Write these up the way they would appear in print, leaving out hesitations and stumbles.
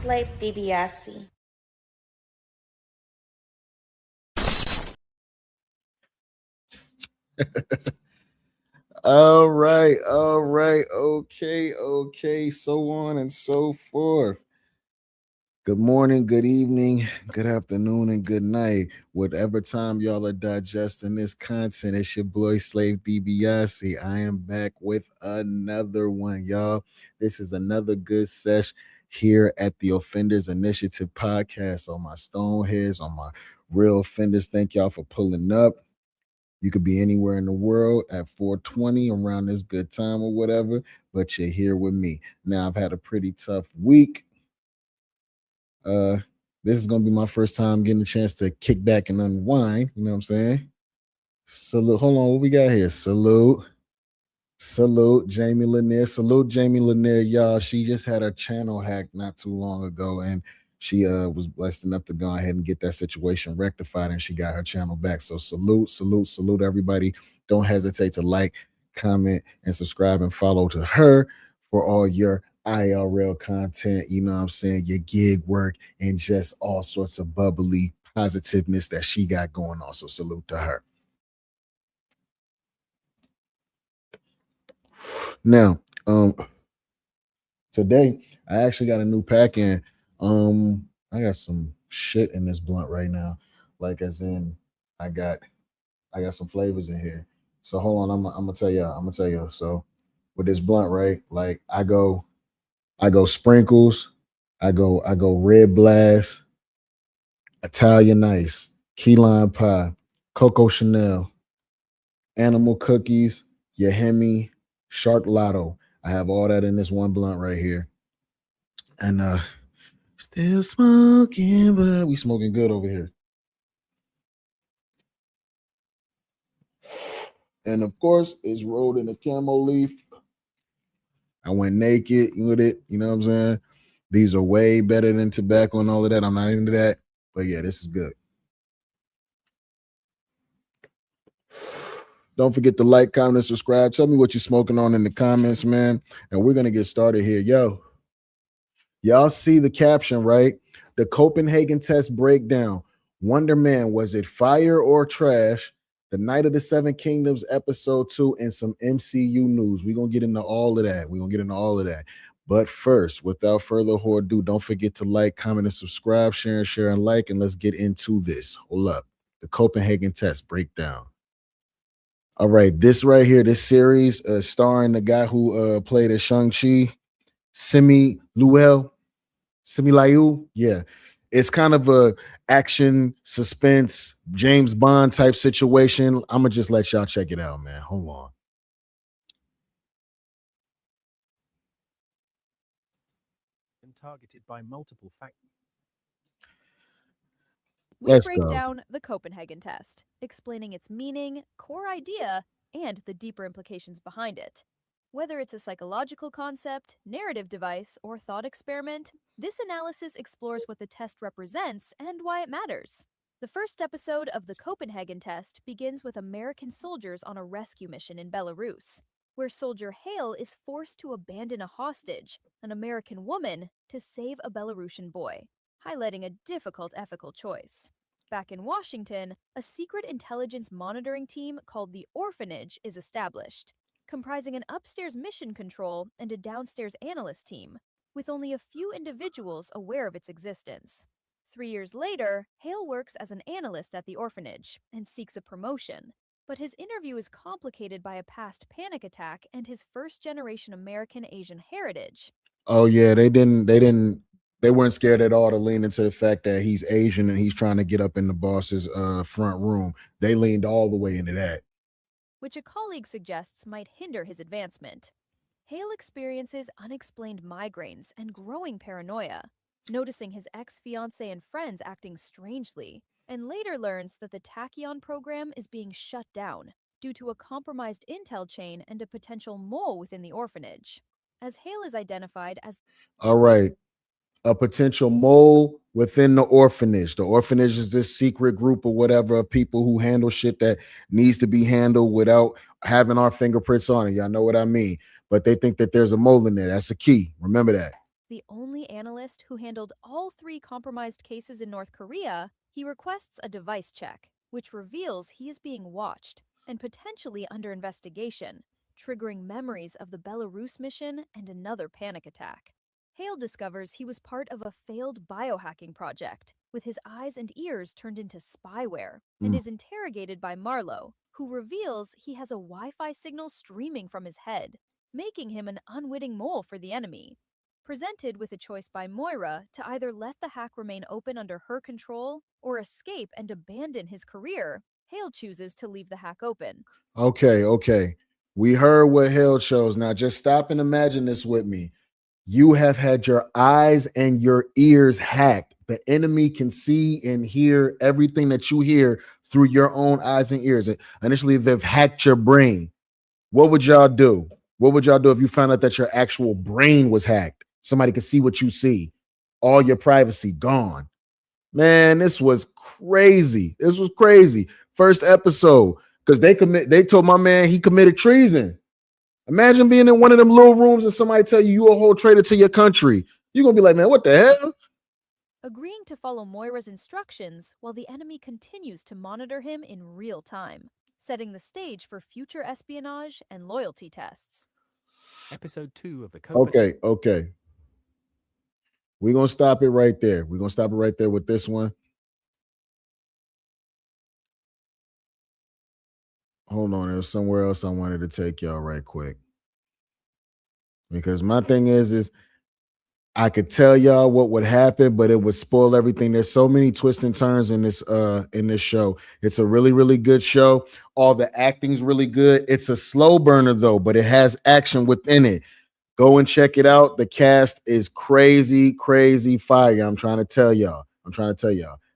Slave DiBiase. All right, okay, so on and so forth. Good morning, good evening, good afternoon, and good night. Whatever time y'all are digesting this content, it's your boy Slave DiBiase. I am back with another one, y'all. This is another good sesh here at the Offenders Initiative podcast. On my Stoneheads, on my real offenders, thank y'all for pulling up. You could be anywhere in the world at 420 around this good time or whatever, but you're here with me. Now, I've had a pretty tough week. This is gonna be my first time getting a chance to kick back and unwind. You know what I'm saying? Salute. Hold on, what we got here? Salute. Jamie Lanier. Salute Jamie Lanier, y'all. She just had a channel hack not too long ago, and she was blessed enough to go ahead and get that situation rectified, and she got her channel back. So salute everybody. Don't hesitate to like, comment, and subscribe and follow to her for all your IRL content, you know what I'm saying, your gig work, and just all sorts of bubbly positiveness that she got going on. So salute to her. Now, today I actually got a new pack in. I got some shit in this blunt right now. Like as in I got some flavors in here. So hold on, I'm gonna tell y'all. So with this blunt, right? Like I go sprinkles, I go red blast, Italian ice, key lime pie, Coco Chanel, animal cookies, Yahemi, shark lotto. I have all that in this one blunt right here. And still smoking, but we smoking good over here. And of course, it's rolled in a camo leaf. I went naked with it. You know what I'm saying? These are way better than tobacco and all of that. I'm not into that. But yeah, this is good. Don't forget to like, comment, and subscribe. Tell me what you're smoking on in the comments, man. And we're going to get started here. Yo, y'all see the caption, right? The Copenhagen Test breakdown. Wonder Man, was it fire or trash? The Night of the Seven Kingdoms, episode 2, and some MCU news. We're going to get into all of that. But first, without further ado, don't forget to like, comment, and subscribe, share, and like, and let's get into this. Hold up. The Copenhagen Test breakdown. All right, this right here, this series starring the guy who played as Shang-Chi, Simu Liu. Yeah, it's kind of a action, suspense, James Bond type situation. I'm going to just let y'all check it out, man. Hold on. Targeted by multiple factors. We break down the Copenhagen Test, explaining its meaning, core idea, and the deeper implications behind it. Whether it's a psychological concept, narrative device, or thought experiment, this analysis explores what the test represents and why it matters. The first episode of the Copenhagen Test begins with American soldiers on a rescue mission in Belarus, where Soldier Hale is forced to abandon a hostage, an American woman, to save a Belarusian boy, highlighting a difficult ethical choice. Back in Washington, a secret intelligence monitoring team called the Orphanage is established, comprising an upstairs mission control and a downstairs analyst team, with only a few individuals aware of its existence. 3 years later, Hale works as an analyst at the orphanage and seeks a promotion. But his interview is complicated by a past panic attack and his first-generation American Asian heritage. Oh yeah, they weren't scared at all to lean into the fact that he's Asian and he's trying to get up in the boss's front room. They leaned all the way into that. Which a colleague suggests might hinder his advancement. Hale experiences unexplained migraines and growing paranoia, noticing his ex-fiancée and friends acting strangely, and later learns that the Tachyon program is being shut down due to a compromised intel chain and a potential mole within the orphanage. As Hale is identified as All right. A potential mole within the orphanage. The orphanage is this secret group or whatever of people who handle shit that needs to be handled without having our fingerprints on it. Y'all know what I mean? But they think that there's a mole in there. That's the key. Remember that. the only analyst who handled all 3 compromised cases in North Korea, he requests a device check, which reveals he is being watched and potentially under investigation, triggering memories of the Belarus mission and another panic attack. Hale discovers he was part of a failed biohacking project, with his eyes and ears turned into spyware, and is interrogated by Marlowe, who reveals he has a Wi-Fi signal streaming from his head, making him an unwitting mole for the enemy. Presented with a choice by Moira to either let the hack remain open under her control or escape and abandon his career, Hale chooses to leave the hack open. Okay. We heard what Hale chose. Now just stop and imagine this with me. You have had your eyes and your ears hacked. The enemy can see and hear everything that you hear through your own eyes and ears. Initially, they've hacked your brain. What would y'all do? What would y'all do if you found out that your actual brain was hacked? Somebody could see what you see. All your privacy gone. Man, this was crazy. This was crazy. First episode, because they told my man he committed treason. Imagine being in one of them little rooms and somebody tell you a whole traitor to your country. You're going to be like, man, what the hell? Agreeing to follow Moira's instructions while the enemy continues to monitor him in real time, setting the stage for future espionage and loyalty tests. Episode 2 of the Copenhagen. Okay. We're going to stop it right there. We're going to stop it right there with this one. Hold on, there's somewhere else I wanted to take y'all right quick. Because my thing is I could tell y'all what would happen, but it would spoil everything. There's so many twists and turns in this show. It's a really, really good show. All the acting's really good. It's a slow burner though, but it has action within it. Go and check it out. The cast is crazy fire. I'm trying to tell y'all.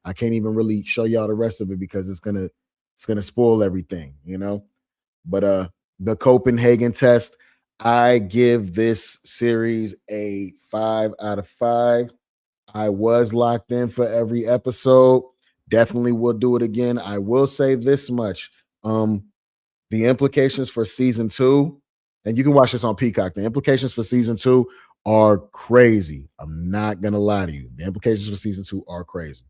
I can't even really show y'all the rest of it because it's gonna spoil everything, you know. But the Copenhagen Test, I give this series a 5 out of 5. I was locked in for every episode. Definitely will do it again. I will say this much. The implications for season 2, and you can watch this on Peacock. The implications for season 2 are crazy. I'm not going to lie to you. The implications for season 2 are crazy.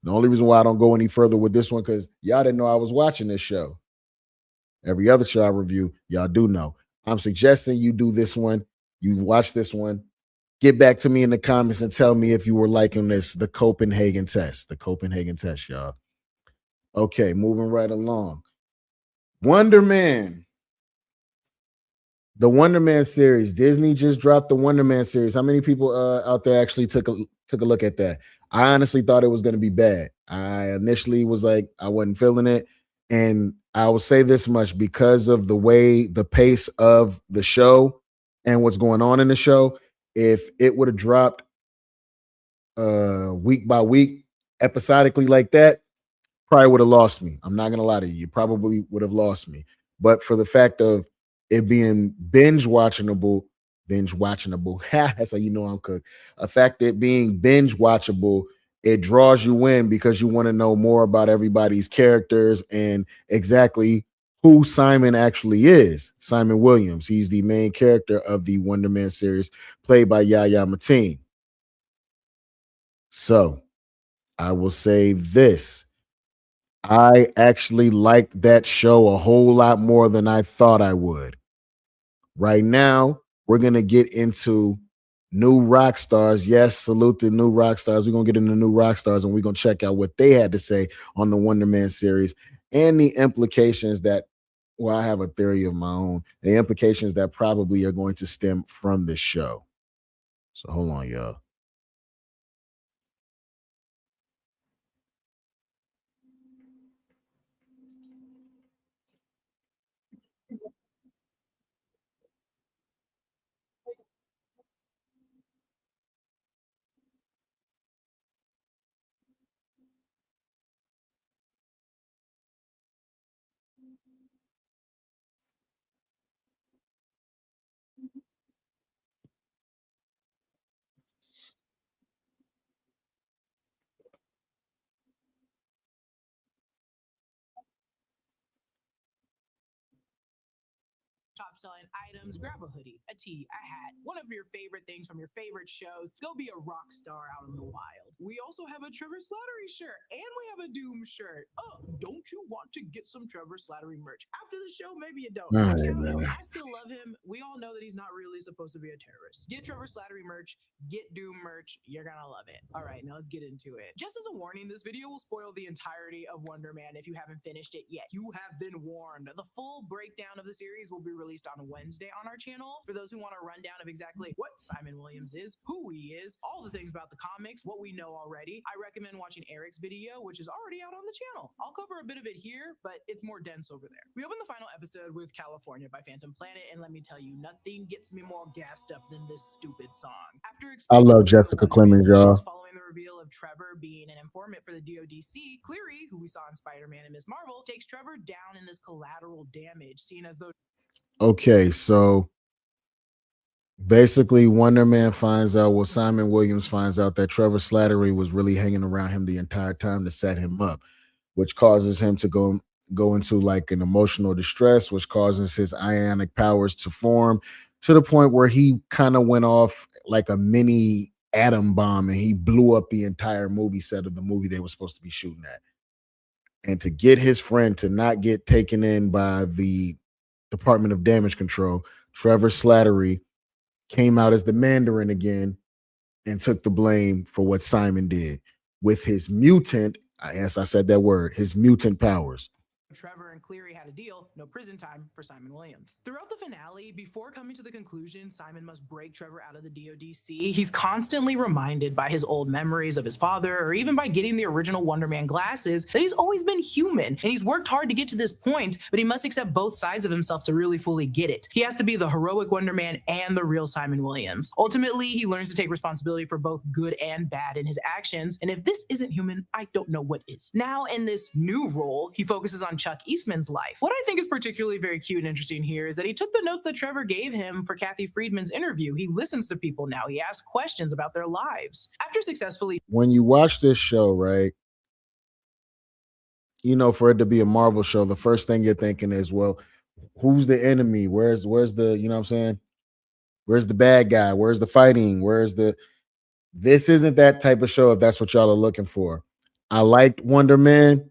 The only reason why I don't go any further with this one, because y'all didn't know I was watching this show. Every other show I review, y'all do know. I'm suggesting you do this one. You watch this one. Get back to me in the comments and tell me if you were liking this, the Copenhagen Test. The Copenhagen Test, y'all. Okay, moving right along. Wonder Man. The Wonder Man series. Disney just dropped the Wonder Man series. How many people out there actually took a look at that? I honestly thought it was going to be bad. I initially was like, I wasn't feeling it. And I will say this much, because of the pace of the show and what's going on in the show, if it would have dropped week by week, episodically like that, probably would have lost me. I'm not going to lie to you. You probably would have lost me. But for the fact of it being binge watchable, that's how you know I'm cooked. A fact that being binge watchable, it draws you in because you want to know more about everybody's characters and exactly who Simon actually is. Simon Williams. He's the main character of the Wonder Man series, played by Yahya Mateen. So I will say this. I actually liked that show a whole lot more than I thought I would. Right now, we're going to get into new rock stars. Yes, salute the new rock stars. We're going to get into new rock stars, and we're going to check out what they had to say on the Wonder Man series and the implications that, well, I have a theory of my own, the implications that probably are going to stem from this show. So hold on, y'all. top selling items, grab a hoodie, a tee, a hat, one of your favorite things from your favorite shows. Go be a rock star out in the wild. We also have a Trevor Slattery shirt and we have a Doom shirt. Oh, don't you want to get some Trevor Slattery merch? After the show, maybe you don't. All right, Check out man. I still love him. We all know that he's not really supposed to be a terrorist. Get Trevor Slattery merch, get Doom merch. You're gonna love it. All right, now let's get into it. Just as a warning, this video will spoil the entirety of Wonder Man if you haven't finished it yet. You have been warned. The full breakdown of the series will be released on Wednesday on our channel. For those who want a rundown of exactly what Simon Williams is, who he is, all the things about the comics, what we know already, I recommend watching Eric's video, which is already out on the channel. I'll cover a bit of it here, but it's more dense over there. We open the final episode with California by Phantom Planet, and let me tell you, nothing gets me more gassed up than this stupid song. After I love Jessica Clemens, y'all. Following the reveal of Trevor being an informant for the DODC, Cleary, who we saw in Spider-Man and Ms. Marvel, takes Trevor down in this collateral damage, seen as though Okay, so basically Wonder Man finds out, well, Simon Williams finds out that Trevor Slattery was really hanging around him the entire time to set him up, which causes him to go into like an emotional distress, which causes his ionic powers to form to the point where he kind of went off like a mini atom bomb and he blew up the entire movie set of the movie they were supposed to be shooting at. And to get his friend to not get taken in by the Department of Damage Control, Trevor Slattery came out as the Mandarin again and took the blame for what Simon did with his mutant, yes, I said that word, his mutant powers. Trevor and Cleary had a deal, no prison time for Simon Williams. Throughout the finale, before coming to the conclusion Simon must break Trevor out of the DODC, he's constantly reminded by his old memories of his father, or even by getting the original Wonder Man glasses, that he's always been human, and he's worked hard to get to this point, but he must accept both sides of himself to really fully get it. He has to be the heroic Wonder Man and the real Simon Williams. Ultimately, he learns to take responsibility for both good and bad in his actions, and if this isn't human, I don't know what is. Now, in this new role, he focuses on Chuck Eastman's life. What I think is particularly very cute and interesting here is that he took the notes that Trevor gave him for Kathy Friedman's interview. He listens to people now. He asks questions about their lives. After successfully... When you watch this show, right, you know, for it to be a Marvel show, the first thing you're thinking is, well, who's the enemy? Where's the, you know what I'm saying? Where's the bad guy? Where's the fighting? This isn't that type of show if that's what y'all are looking for. I liked Wonder Man,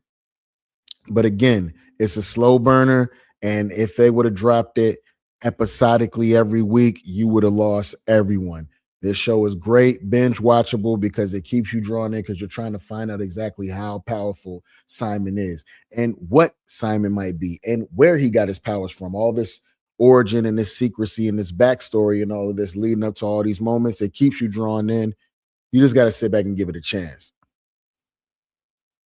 but again, it's a slow burner, and if they would have dropped it episodically every week, you would have lost everyone. This show is great, binge watchable, because it keeps you drawn in because you're trying to find out exactly how powerful Simon is and what Simon might be and where he got his powers from. All this origin and this secrecy and this backstory and all of this leading up to all these moments, it keeps you drawn in. You just got to sit back and give it a chance.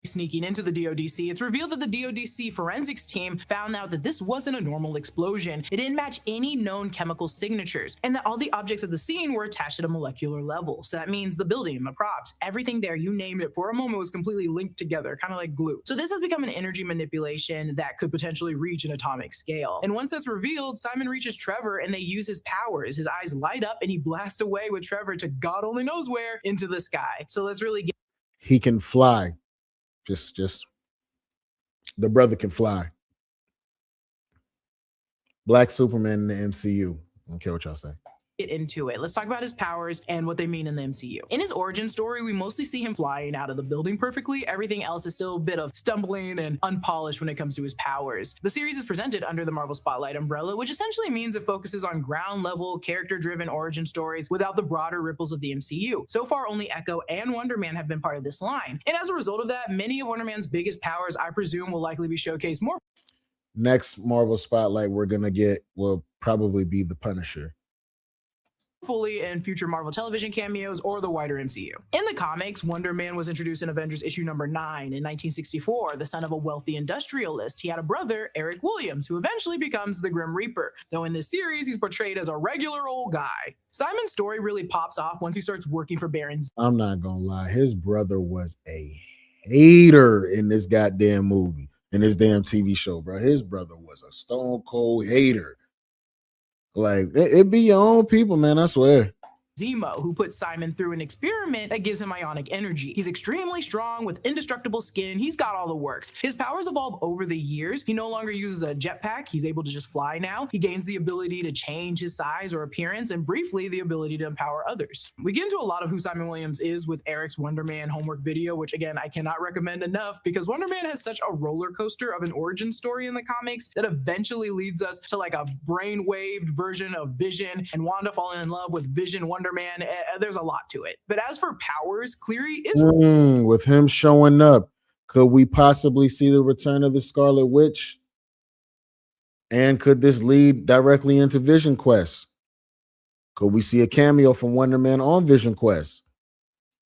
Sneaking into the DODC, it's revealed that the DODC forensics team found out that this wasn't a normal explosion. It didn't match any known chemical signatures, and that all the objects at the scene were attached at a molecular level. So that means the building, the props, everything there, you name it, for a moment was completely linked together, kind of like glue. So this has become an energy manipulation that could potentially reach an atomic scale. And once that's revealed, Simon reaches Trevor and they use his powers. His eyes light up and he blasts away with Trevor to God only knows where, into the sky. So let's really get... He can fly. Just the brother can fly. Black Superman in the MCU. I don't care what y'all say. get into it. Let's talk about his powers and what they mean in the MCU. In his origin story, we mostly see him flying out of the building perfectly. Everything else is still a bit of stumbling and unpolished when it comes to his powers. The series is presented under the Marvel Spotlight umbrella, which essentially means it focuses on ground level, character-driven origin stories without the broader ripples of the MCU. So far, only Echo and Wonder Man have been part of this line. And as a result of that, many of Wonder Man's biggest powers, I presume, will likely be showcased more. Next Marvel Spotlight we're going to get will probably be the Punisher. Fully in future Marvel television cameos or the wider MCU. In the comics, Wonder Man was introduced in Avengers issue number 9 in 1964. The son of a wealthy industrialist, he had a brother, Eric Williams, who eventually becomes the Grim Reaper, though in this series he's portrayed as a regular old guy. Simon's story really pops off once he starts working for Baron. I'm not gonna lie, his brother was a hater in this goddamn movie, in this damn TV show, bro. His brother was a stone cold hater. Like, it be your own people, man, I swear. Zemo, who puts Simon through an experiment that gives him ionic energy. He's extremely strong with indestructible skin. He's got all the works. His powers evolve over the years. He no longer uses a jetpack. He's able to just fly now. He gains the ability to change his size or appearance, and briefly the ability to empower others. We get into a lot of who Simon Williams is with Eric's Wonder Man homework video, which again, I cannot recommend enough because Wonder Man has such a roller coaster of an origin story in the comics that eventually leads us to like a brainwaved version of Vision and Wanda falling in love with Vision Wonder Man. There's a lot to it. But as for powers, Cleary is with him showing up. Could we possibly see the return of the Scarlet Witch? And could this lead directly into Vision Quest? Could we see a cameo from Wonder Man on Vision Quest?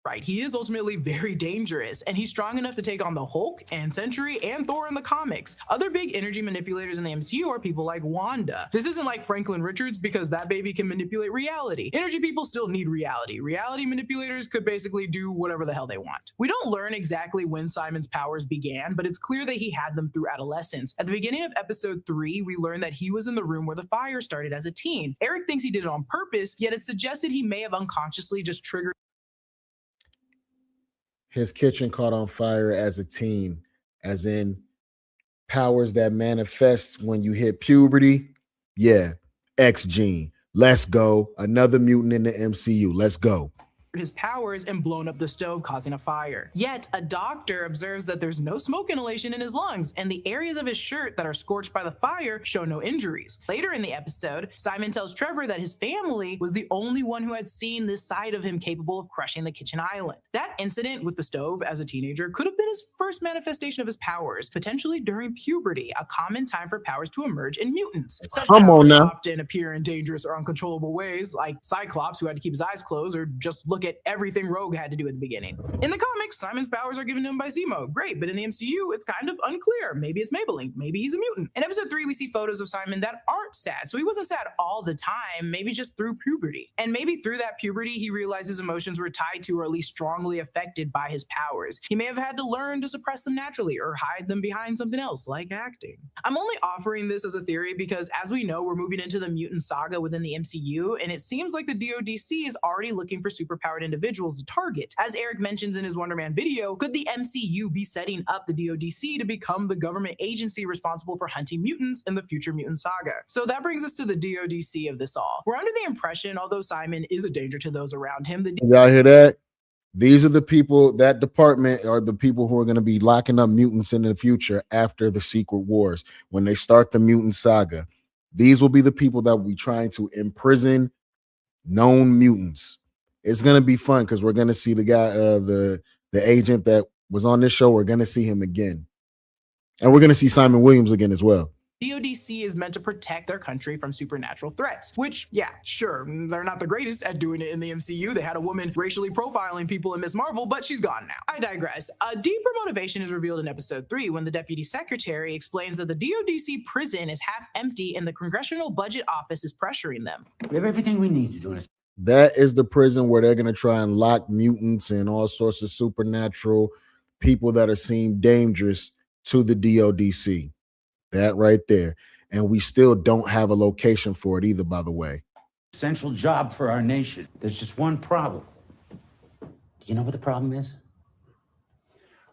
right. He is ultimately very dangerous, and he's strong enough to take on the Hulk and Sentry and Thor in the comics. Other big energy manipulators in the MCU are people like Wanda. This isn't like Franklin Richards because that baby can manipulate reality. Energy people still need reality. Reality manipulators could basically do whatever the hell they want. We don't learn exactly when Simon's powers began, but it's clear that he had them through adolescence. At the beginning of episode 3, we learn that he was in the room where the fire started as a teen. Eric thinks he did it on purpose, yet it's suggested he may have unconsciously just triggered his kitchen caught on fire as a teen, as in powers that manifest when you hit puberty. Yeah, X gene. Let's go. Another mutant in the MCU. Let's go. His powers and blown up the stove, causing a fire. Yet a doctor observes that there's no smoke inhalation in his lungs, and the areas of his shirt that are scorched by the fire show no injuries. Later in the episode, Simon tells Trevor that his family was the only one who had seen this side of him capable of crushing the kitchen island. That incident with the stove as a teenager could have been his first manifestation of his powers, potentially during puberty, a common time for powers to emerge in mutants. Such powers often appear in dangerous or uncontrollable ways, like Cyclops, who had to keep his eyes closed, or just look at everything Rogue had to do at the beginning. In the comics, Simon's powers are given to him by Zemo. Great, but in the MCU, it's kind of unclear. Maybe it's Maybelline. Maybe he's a mutant. In episode 3, we see photos of Simon that aren't sad. So he wasn't sad all the time, maybe just through puberty. And maybe through that puberty, he realized his emotions were tied to or at least strongly affected by his powers. He may have had to learn to suppress them naturally or hide them behind something else, like acting. I'm only offering this as a theory because, as we know, we're moving into the mutant saga within the MCU, and it seems like the DODC is already looking for superpowered individuals to target. As Eric mentions in his Wonder Man video, could the MCU be setting up the DODC to become the government agency responsible for hunting mutants in the future mutant saga? So that brings us to the DODC of this all. We're under the impression, although Simon is a danger to those around him, y'all hear that? These are the people, that department are the people who are going to be locking up mutants in the future after the Secret Wars. When they start the mutant saga, these will be the people that will be trying to imprison known mutants. It's going to be fun because we're going to see the guy, the agent that was on this show. We're going to see him again. And we're going to see Simon Williams again as well. DODC is meant to protect their country from supernatural threats, which, yeah, sure, they're not the greatest at doing it in the MCU. They had a woman racially profiling people in Ms. Marvel, but she's gone now. I digress. A deeper motivation is revealed in episode 3 when the deputy secretary explains that the DODC prison is half empty and the Congressional Budget Office is pressuring them. We have everything we need to do it. That is the prison where they're going to try and lock mutants and all sorts of supernatural people that are seen dangerous to the DODC. That right there. And we still don't have a location for it either, by the way. Essential job for our nation. There's just one problem. Do you know what the problem is?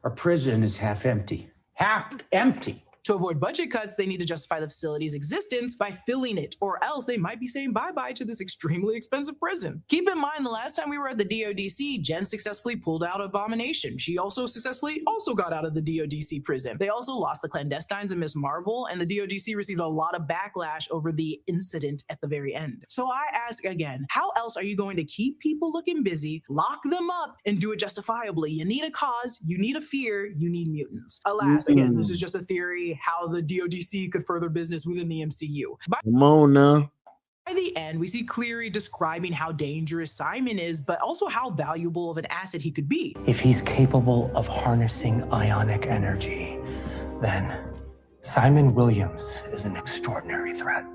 Our prison is half empty. Half empty. To avoid budget cuts, they need to justify the facility's existence by filling it, or else they might be saying bye-bye to this extremely expensive prison. Keep in mind, the last time we were at the DODC, Jen successfully pulled out Abomination. She also successfully got out of the DODC prison. They also lost the clandestines and Miss Marvel, and the DODC received a lot of backlash over the incident at the very end. So I ask again, how else are you going to keep people looking busy, lock them up, and do it justifiably? You need a cause, you need a fear, you need mutants. Alas, again, this is just a theory how the DODC could further business within the MCU. Come on now. By the end, we see Cleary describing how dangerous Simon is, but also how valuable of an asset he could be. If he's capable of harnessing ionic energy, then Simon Williams is an extraordinary threat.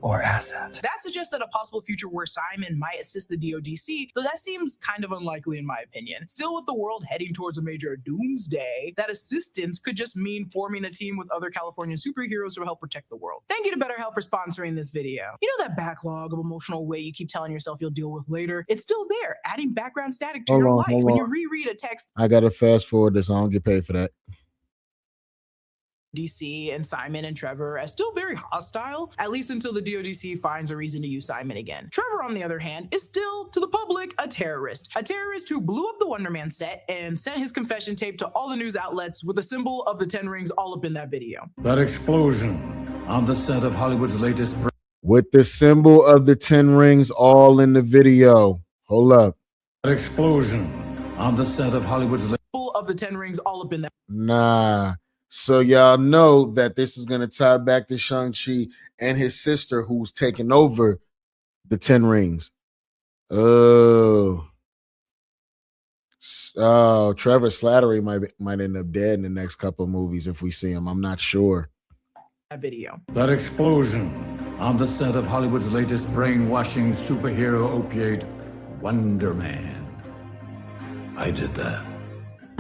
Or asset. That suggests that a possible future where Simon might assist the DODC, though that seems kind of unlikely in my opinion. Still, with the world heading towards a major doomsday, that assistance could just mean forming a team with other Californian superheroes to help protect the world. Thank you to BetterHelp for sponsoring this video. You know that backlog of emotional weight you keep telling yourself you'll deal with later? It's still there, adding background static to your life. When you reread a text, I gotta fast forward this, I don't get paid for that. DC and Simon and Trevor as still very hostile, at least until the DODC finds a reason to use Simon again. Trevor, on the other hand, is still, to the public, a terrorist who blew up the Wonder Man set and sent his confession tape to all the news outlets with a symbol of the 10 rings all up in that video. That explosion on the set of Hollywood's latest... With the symbol of the 10 rings all in the video. Hold up. That explosion on the set of Hollywood's... Symbol of the 10 rings all up in that... Nah. So y'all know that this is going to tie back to Shang-Chi and his sister who's taking over the 10 rings. Oh, Trevor Slattery might end up dead in the next couple of movies if we see him. I'm not sure. That video. That explosion on the set of Hollywood's latest brainwashing superhero opiate, Wonder Man. I did that.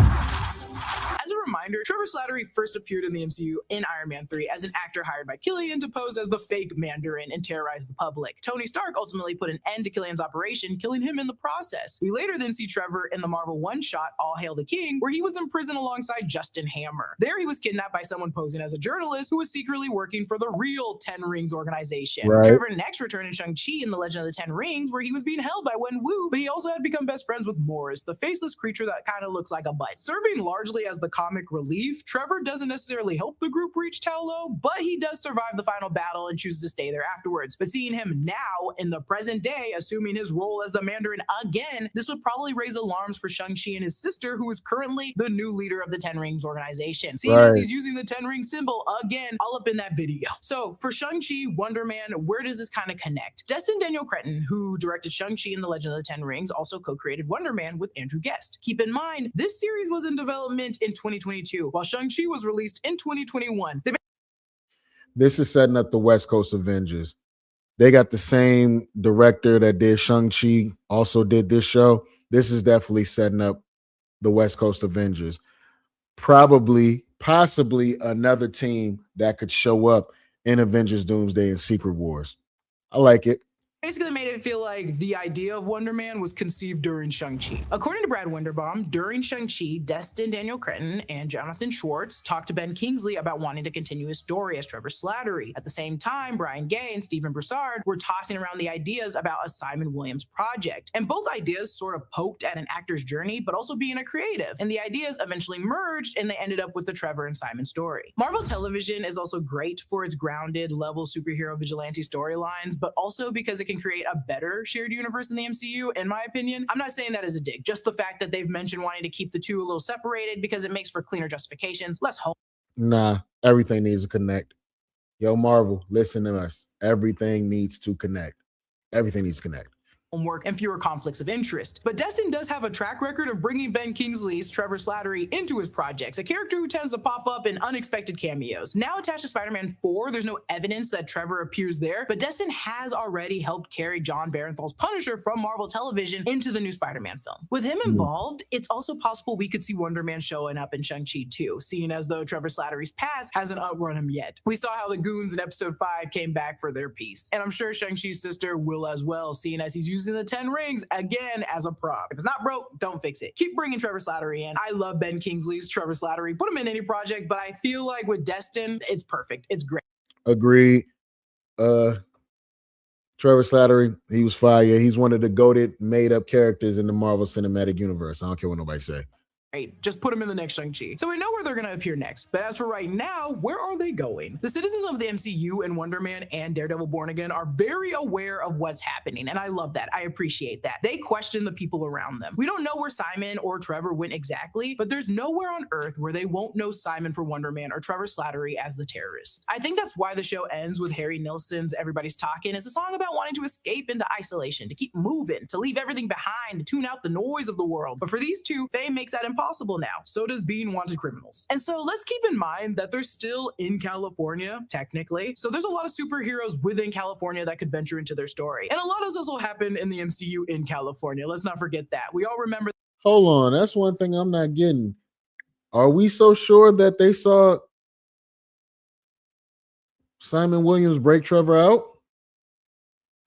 As a reminder, Trevor Slattery first appeared in the MCU in Iron Man 3 as an actor hired by Killian to pose as the fake Mandarin and terrorize the public. Tony Stark ultimately put an end to Killian's operation, killing him in the process. We later then see Trevor in the Marvel one-shot All Hail the King, where he was in prison alongside Justin Hammer. There he was kidnapped by someone posing as a journalist who was secretly working for the real 10 Rings organization. Right. Trevor next returned in Shang-Chi in The Legend of the 10 Rings, where he was being held by Wen Wu, but he also had become best friends with Morris, the faceless creature that kind of looks like a butt. Serving largely as the comic relief, Trevor doesn't necessarily help the group reach Talo, but he does survive the final battle and chooses to stay there afterwards. But seeing him now in the present day, assuming his role as the Mandarin again, this would probably raise alarms for Shang-Chi and his sister, who is currently the new leader of the 10 Rings organization. Seeing as he's using the 10 Ring symbol again, all up in that video. So for Shang-Chi, Wonder Man, where does this kind of connect? Destin Daniel Cretton, who directed Shang-Chi and The Legend of the 10 Rings, also co-created Wonder Man with Andrew Guest. Keep in mind, this series was in development in 2022, while Shang-Chi was released in 2021. This is setting up the West Coast Avengers. They got the same director that did Shang-Chi, also did this show. This is definitely setting up the West Coast Avengers. Possibly another team that could show up in Avengers Doomsday and Secret Wars. I like it. Basically made it feel like the idea of Wonder Man was conceived during Shang-Chi. According to Brad Winderbaum, during Shang-Chi, Destin Daniel Cretton and Jonathan Schwartz talked to Ben Kingsley about wanting to continue his story as Trevor Slattery. At the same time, Brian Gay and Stephen Broussard were tossing around the ideas about a Simon Williams project. And both ideas sort of poked at an actor's journey, but also being a creative. And the ideas eventually merged, and they ended up with the Trevor and Simon story. Marvel Television is also great for its grounded level superhero vigilante storylines, but also because it can create a better shared universe in the MCU, in my opinion. I'm not saying that as a dig, just the fact that they've mentioned wanting to keep the two a little separated because it makes for cleaner justifications, less hope. Nah, everything needs to connect. Yo, Marvel, listen to us. Everything needs to connect. Everything needs to connect. Homework and fewer conflicts of interest. But Destin does have a track record of bringing Ben Kingsley's Trevor Slattery into his projects, a character who tends to pop up in unexpected cameos. Now attached to Spider-Man 4, there's no evidence that Trevor appears there, but Destin has already helped carry John Barenthal's Punisher from Marvel Television into the new Spider-Man film. With him involved, it's also possible we could see Wonder Man showing up in Shang-Chi 2, seeing as though Trevor Slattery's past hasn't outrun him yet. We saw how the goons in episode 5 came back for their piece, and I'm sure Shang-Chi's sister will as well, seeing as he's using using the 10 rings again as a prop. If it's not broke, don't fix it. Keep bringing Trevor Slattery in. I love Ben Kingsley's Trevor Slattery. Put him in any project, but I feel like with Destin, it's perfect. It's great. Agreed. Trevor Slattery, he was fire. He's one of the goated, made-up characters in the Marvel Cinematic Universe. I don't care what nobody say. Great. Just put them in the next Shang-Chi. So we know where they're going to appear next. But as for right now, where are they going? The citizens of the MCU and Wonder Man and Daredevil Born Again are very aware of what's happening. And I love that. I appreciate that. They question the people around them. We don't know where Simon or Trevor went exactly, but there's nowhere on Earth where they won't know Simon for Wonder Man or Trevor Slattery as the terrorist. I think that's why the show ends with Harry Nilsson's Everybody's Talking. It's a song about wanting to escape into isolation, to keep moving, to leave everything behind, to tune out the noise of the world. But for these two, fame makes that impossible now. So does being wanted criminals. And so let's keep in mind that they're still in California, technically. So there's a lot of superheroes within California that could venture into their story. And a lot of this will happen in the MCU in California. Let's not forget that. We all remember. Hold on. That's one thing I'm not getting. Are we so sure that they saw Simon Williams break Trevor out?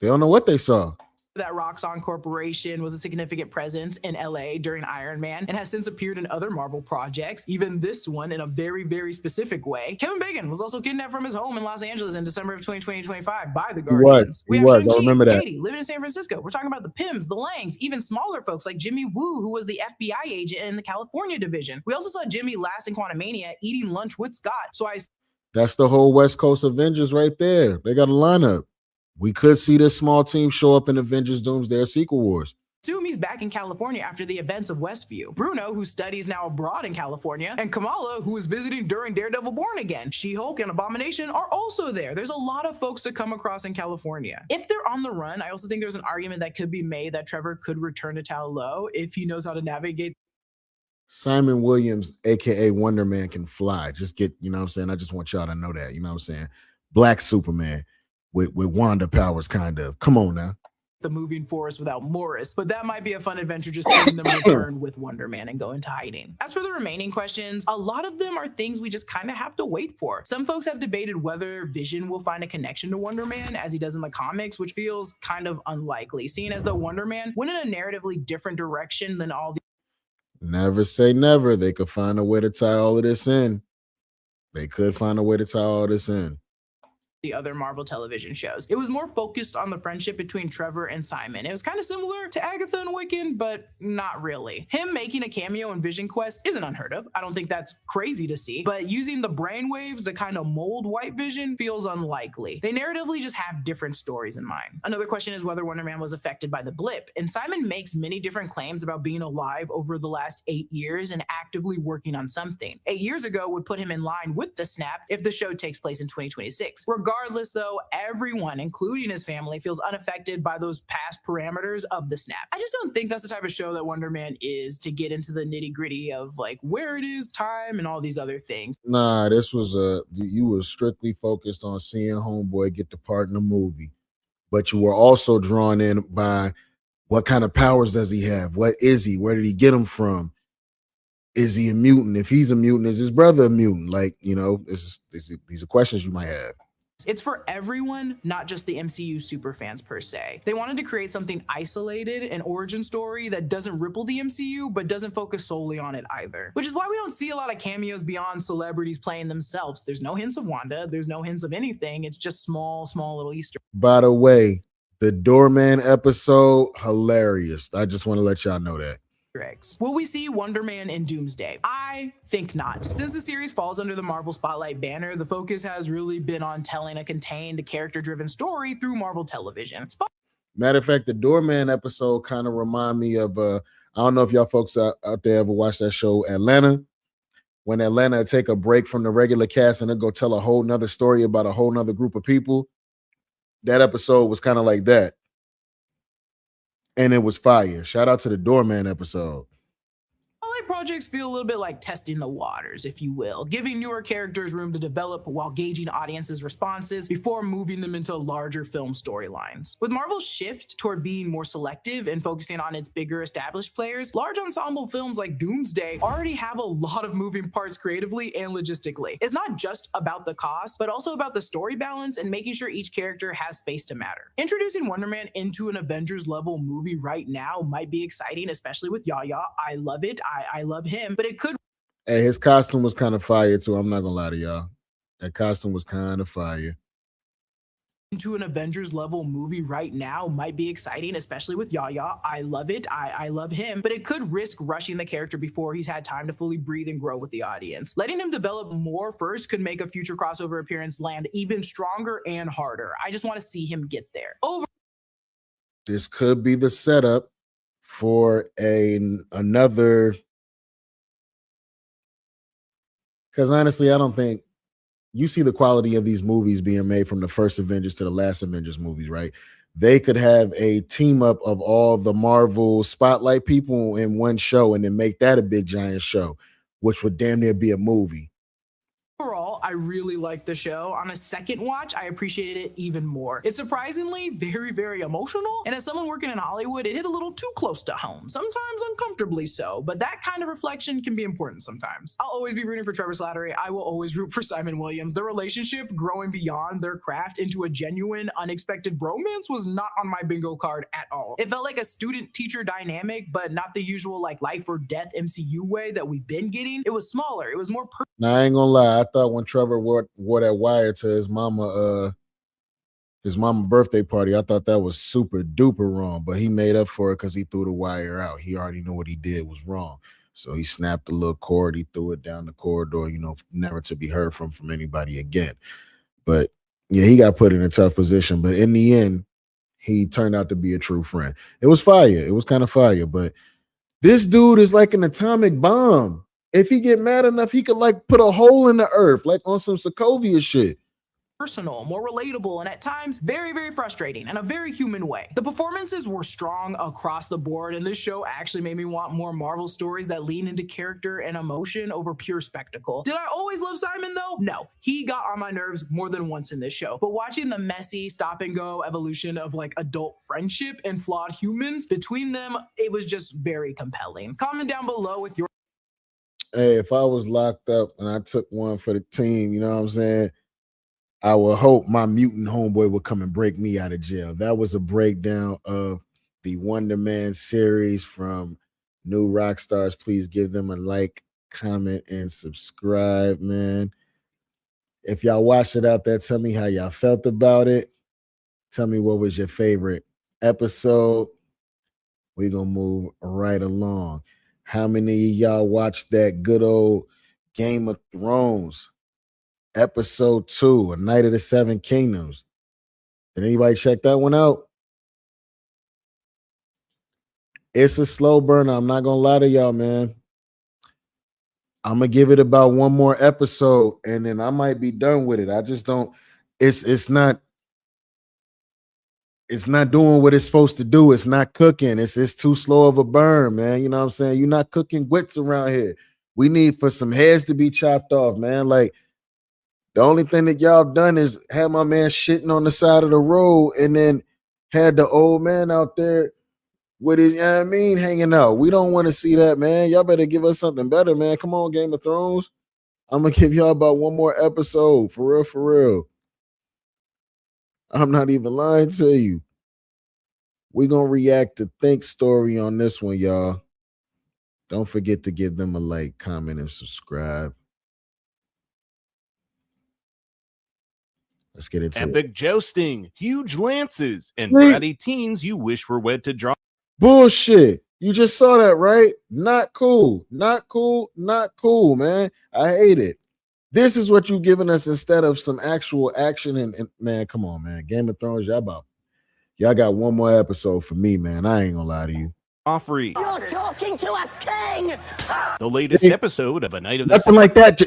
They don't know what they saw. That Roxxon Corporation was a significant presence in LA during Iron Man and has since appeared in other Marvel projects, even this one in a very, very specific way. Kevin Bacon was also kidnapped from his home in Los Angeles in December of 2025 by the Guardians. He was. I remember that. Katie living in San Francisco. We're talking about the Pims, the Langs, even smaller folks like Jimmy Woo, who was the FBI agent in the California division. We also saw Jimmy last in Quantumania eating lunch with Scott. That's the whole West Coast Avengers right there. They got a lineup. We could see this small team show up in Avengers Doomsday or Secret Wars. Assume he's back in California after the events of Westview. Bruno, who studies now abroad in California, and Kamala, who is visiting during Daredevil Born Again. She-Hulk and Abomination are also there. There's a lot of folks to come across in California. If they're on the run, I also think there's an argument that could be made that Trevor could return to Tal Lo if he knows how to navigate. Simon Williams, aka Wonder Man, can fly. Just get, you know what I'm saying? I just want y'all to know that, you know what I'm saying? Black Superman with Wanda powers, kind of. Come on now. The moving forest without Morris, but that might be a fun adventure just seeing them return with Wonder Man and go into hiding. As for the remaining questions, a lot of them are things we just kind of have to wait for. Some folks have debated whether Vision will find a connection to Wonder Man as he does in the comics, which feels kind of unlikely, seeing as though Wonder Man went in a narratively different direction than all the. Never say never. They could find a way to tie all of this in. They could find a way to tie all this in. The other Marvel television shows. It was more focused on the friendship between Trevor and Simon. It was kind of similar to Agatha and Wiccan, but not really. Him making a cameo in Vision Quest isn't unheard of. I don't think that's crazy to see, but using the brainwaves to kind of mold White Vision feels unlikely. They narratively just have different stories in mind. Another question is whether Wonder Man was affected by the blip, and Simon makes many different claims about being alive over the last 8 years and actively working on something. 8 years ago would put him in line with the snap if the show takes place in 2026. Regardless, though, everyone, including his family, feels unaffected by those past parameters of the snap. I just don't think that's the type of show that Wonder Man is, to get into the nitty-gritty of like where it is, time, and all these other things. Nah, this was you were strictly focused on seeing Homeboy get the part in the movie, but you were also drawn in by what kind of powers does he have? What is he? Where did he get them from? Is he a mutant? If he's a mutant, is his brother a mutant? Like, you know, these are questions you might have. It's for everyone, not just the MCU superfans per se. They wanted to create something isolated, an origin story that doesn't ripple the MCU, but doesn't focus solely on it either. Which is why we don't see a lot of cameos beyond celebrities playing themselves. There's no hints of Wanda. There's no hints of anything. It's just small little Easter. By the way, the Doorman episode, hilarious. I just want to let y'all know that. Will we see Wonder Man in Doomsday? I think not. Since the series falls under the Marvel Spotlight banner, the focus has really been on telling a contained, character-driven story through Marvel television. Matter of fact, the Doorman episode kind of remind me of, I don't know if y'all folks out there ever watched that show, Atlanta. When Atlanta take a break from the regular cast and then go tell a whole nother story about a whole nother group of people. That episode was kind of like that. And it was fire. Shout out to the Doorman episode. projects feel a little bit like testing the waters, if you will, giving newer characters room to develop while gauging audiences' responses before moving them into larger film storylines. With Marvel's shift toward being more selective and focusing on its bigger established players, large ensemble films like Doomsday already have a lot of moving parts creatively and logistically. It's not just about the cost, but also about the story balance and making sure each character has space to matter. Introducing Wonder Man into an Avengers level movie right now might be exciting, especially with Yaya. I love it. I love him, but it could. Hey, his costume was kind of fire too. I'm not gonna lie to y'all. That costume was kind of fire. Into an Avengers level movie right now might be exciting, especially with Yaya. I love it. I love him, but it could risk rushing the character before he's had time to fully breathe and grow with the audience. Letting him develop more first could make a future crossover appearance land even stronger and harder. I just want to see him get there. This could be the setup for another. Because honestly, I don't think you see the quality of these movies being made from the first Avengers to the last Avengers movies, right? They could have a team up of all the Marvel spotlight people in one show and then make that a big giant show, which would damn near be a movie. Overall, I really liked the show. On a second watch, I appreciated it even more. It's surprisingly very, very emotional, and as someone working in Hollywood, it hit a little too close to home, sometimes uncomfortably so, but that kind of reflection can be important sometimes. I'll always be rooting for Trevor Slattery. I will always root for Simon Williams. Their relationship growing beyond their craft into a genuine, unexpected bromance was not on my bingo card at all. It felt like a student-teacher dynamic, but not the usual like life or death MCU way that we've been getting. It was smaller. It was more personal. Now, I ain't gonna lie. I thought when Trevor wore that wire to his mama birthday party, I thought that was super duper wrong. But he made up for it because he threw the wire out. He already knew what he did was wrong. So he snapped the little cord. He threw it down the corridor, never to be heard from anybody again. But yeah, he got put in a tough position. But in the end, he turned out to be a true friend. It was fire. It was kind of fire. But this dude is like an atomic bomb. If he get mad enough, he could like put a hole in the earth, like on some Sokovia shit. Personal, more relatable, and at times very, very frustrating in a very human way. The performances were strong across the board, and this show actually made me want more Marvel stories that lean into character and emotion over pure spectacle. Did I always love Simon though? No, he got on my nerves more than once in this show, but watching the messy stop and go evolution of like adult friendship and flawed humans between them, it was just very compelling. Comment down below with your. Hey, if I was locked up and I took one for the team, you know what I'm saying? I would hope my mutant homeboy would come and break me out of jail. That was a breakdown of the Wonder Man series from New Rockstars. Please give them a like, comment, and subscribe, man. If y'all watched it out there, tell me how y'all felt about it. Tell me what was your favorite episode. We're going to move right along. How many of y'all watched that good old Game of Thrones? Episode 2, A Night of the Seven Kingdoms. Did anybody check that one out? It's a slow burner. I'm not going to lie to y'all, man. I'm going to give it about one more episode, and then I might be done with it. I just don't, it's not doing what it's supposed to do. It's not cooking. It's too slow of a burn, man. You know what I'm saying? You're not cooking grits around here. We need for some heads to be chopped off, man. Like, the only thing that y'all done is have my man shitting on the side of the road and then had the old man out there with his, hanging out. We don't want to see that, man. Y'all better give us something better, man. Come on, Game of Thrones. I'm going to give y'all about one more episode. For real, for real. I'm not even lying to you. We're going to react to Think's story on this one, y'all. Don't forget to give them a like, comment, and subscribe. Let's get into epic jousting, huge lances, and bratty teens you wish were wed to draw. Bullshit. You just saw that, right? Not cool. Not cool. Not cool, man. I hate it. This is what you're giving us instead of some actual action. And man, come on, man. Game of Thrones, y'all got one more episode for me, man. I ain't gonna lie to you. Joffrey. You're talking to a king. The latest episode of A Night of the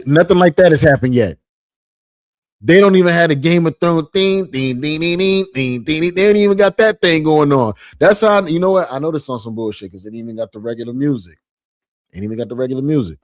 Nothing like that has happened yet. They don't even have a Game of Thrones theme. They ain't even got that thing going on. That's how, you know what? I know this on some bullshit because they didn't even got the regular music. Ain't even got the regular music.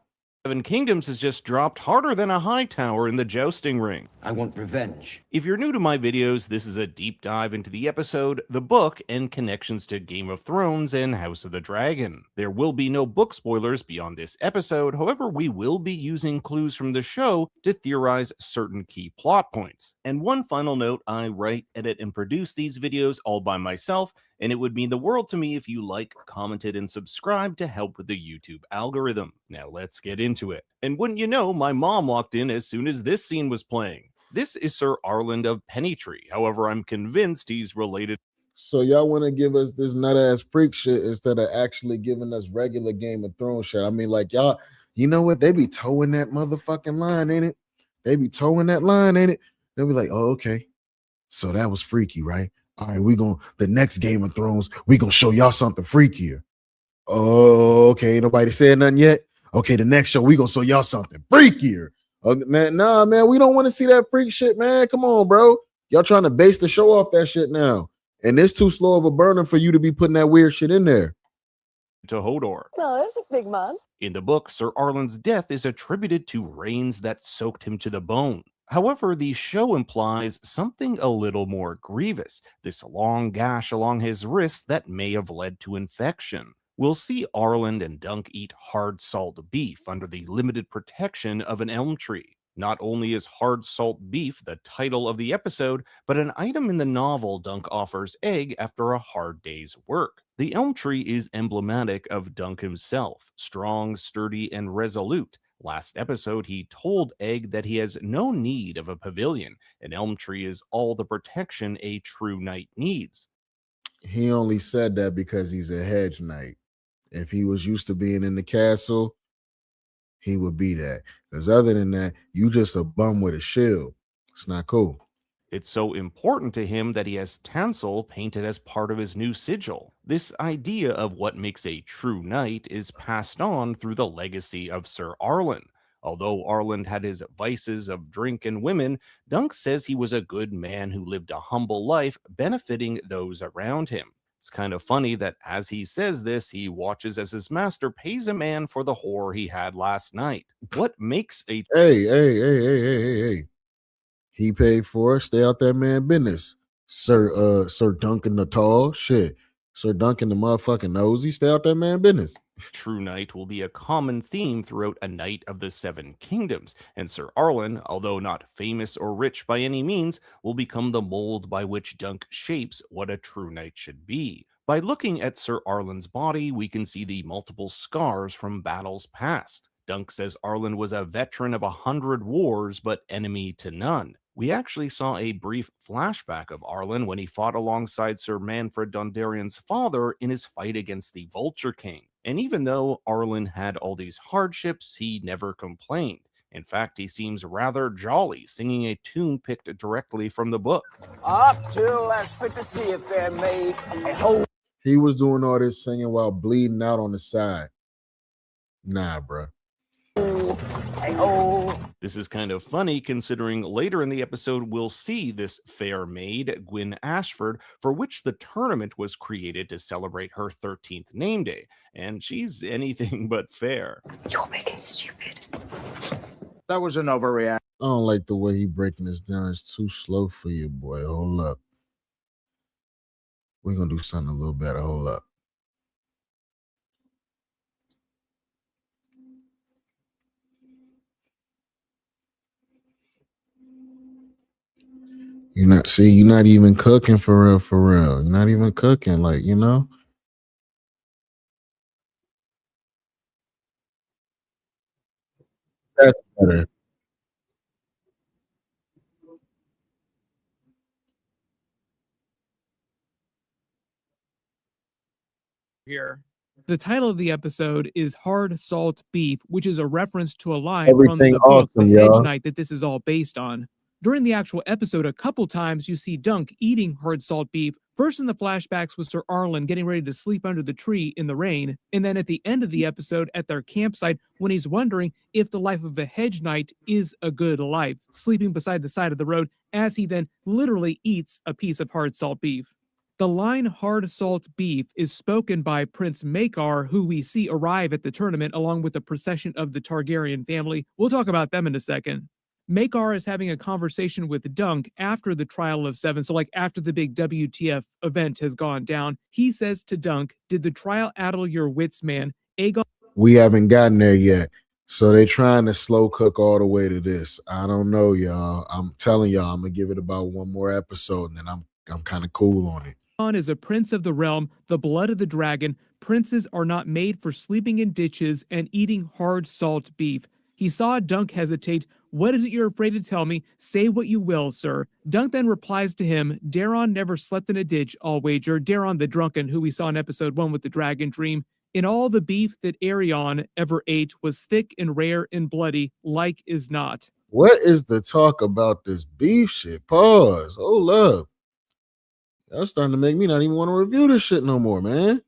Seven Kingdoms has just dropped harder than a high tower in the jousting ring. I want revenge. If you're new to my videos, this is a deep dive into the episode, the book, and connections to Game of Thrones and House of the Dragon. There will be no book spoilers beyond this episode, however, we will be using clues from the show to theorize certain key plot points. And one final note, I write, edit, and produce these videos all by myself, and it would mean the world to me if you like, commented, and subscribed to help with the YouTube algorithm. Now let's get into it. And wouldn't you know, my mom walked in as soon as this scene was playing. This is Sir Arland of Pennytree. However, I'm convinced he's related. So y'all want to give us this nut-ass freak shit instead of actually giving us regular Game of Thrones shit. I mean, like, y'all, you know what? They be towing that motherfucking line, ain't it? They be towing that line, ain't it? They'll be like, oh, okay. So that was freaky, right? All right, the next Game of Thrones, we gonna show y'all something freakier. Oh, okay, nobody said nothing yet? Okay, the next show, we gonna show y'all something freakier. Man, nah, man, we don't want to see that freak shit, man. Come on, bro. Y'all trying to base the show off that shit now. And it's too slow of a burner for you to be putting that weird shit in there. To Hodor. Well, that's a big man. In the book, Sir Arland's death is attributed to rains that soaked him to the bone. However, the show implies something a little more grievous, this long gash along his wrist that may have led to infection. We'll see Arland and Dunk eat hard salt beef under the limited protection of an elm tree. Not only is hard salt beef the title of the episode, but an item in the novel Dunk offers Egg after a hard day's work. The elm tree is emblematic of Dunk himself, strong, sturdy, and resolute. Last episode, he told Egg that he has no need of a pavilion. An elm tree is all the protection a true knight needs. He only said that because he's a hedge knight. If he was used to being in the castle, he would be that. Because other than that, you just a bum with a shield. It's not cool. It's so important to him that he has Tansel painted as part of his new sigil. This idea of what makes a true knight is passed on through the legacy of Sir Arland. Although Arland had his vices of drink and women, Dunk says he was a good man who lived a humble life, benefiting those around him. It's kind of funny that as he says this, he watches as his master pays a man for the whore he had last night. What makes a... Hey. He paid for it. Stay out that man business. Sir Duncan the Tall. Shit. Sir Duncan the motherfucking nosy. Stay out that man business. True knight will be a common theme throughout A Knight of the Seven Kingdoms, and Sir Arland, although not famous or rich by any means, will become the mold by which Dunk shapes what a true knight should be. By looking at Sir Arland's body, we can see the multiple scars from battles past. Dunk says Arland was a veteran of 100 wars, but enemy to none. We actually saw a brief flashback of Arland when he fought alongside Sir Manfred Dondarrion's father in his fight against the Vulture King. And even though Arland had all these hardships, he never complained. In fact, he seems rather jolly, singing a tune picked directly from the book. Up till last fit to see if they're made a whole. He was doing all this singing while bleeding out on the side. Nah, bruh. This is kind of funny considering later in the episode we'll see this fair maid, Gwyn Ashford, for which the tournament was created to celebrate her 13th name day, and she's anything but fair. You're making stupid. That was an overreaction. I don't like the way he breaking this down. It's too slow for you, boy. Hold up. We're gonna do something a little better. Hold up. You're not even cooking for real. You're not even cooking, like, you know. That's better. Here. The title of the episode is Hard Salt Beef, which is a reference to a line from the book The Hedge Knight that this is all based on. During the actual episode, a couple times you see Dunk eating hard salt beef, first in the flashbacks with Sir Arland getting ready to sleep under the tree in the rain, and then at the end of the episode at their campsite when he's wondering if the life of a hedge knight is a good life, sleeping beside the side of the road as he then literally eats a piece of hard salt beef. The line hard salt beef is spoken by Prince Maekar, who we see arrive at the tournament along with the procession of the Targaryen family. We'll talk about them in a second. Maekar is having a conversation with Dunk after the trial of 7, so like after the big WTF event has gone down. He says to Dunk, "Did the trial addle your wits, man? Aegon..." We haven't gotten there yet. So they're trying to slow cook all the way to this. I don't know, y'all. I'm telling y'all, I'm gonna give it about one more episode, and then I'm kind of cool on it. Aegon is a prince of the realm, the blood of the dragon. Princes are not made for sleeping in ditches and eating hard salt beef. He saw Dunk hesitate. "What is it you're afraid to tell me? Say what you will, sir." Dunk then replies to him, "Daron never slept in a ditch, I'll wager." Daron the drunken, who we saw in episode 1 with the dragon dream. "In all the beef that Arion ever ate was thick and rare and bloody, like is not." What is the talk about this beef shit? Pause. Hold up. Y'all starting to make me not even want to review this shit no more, man.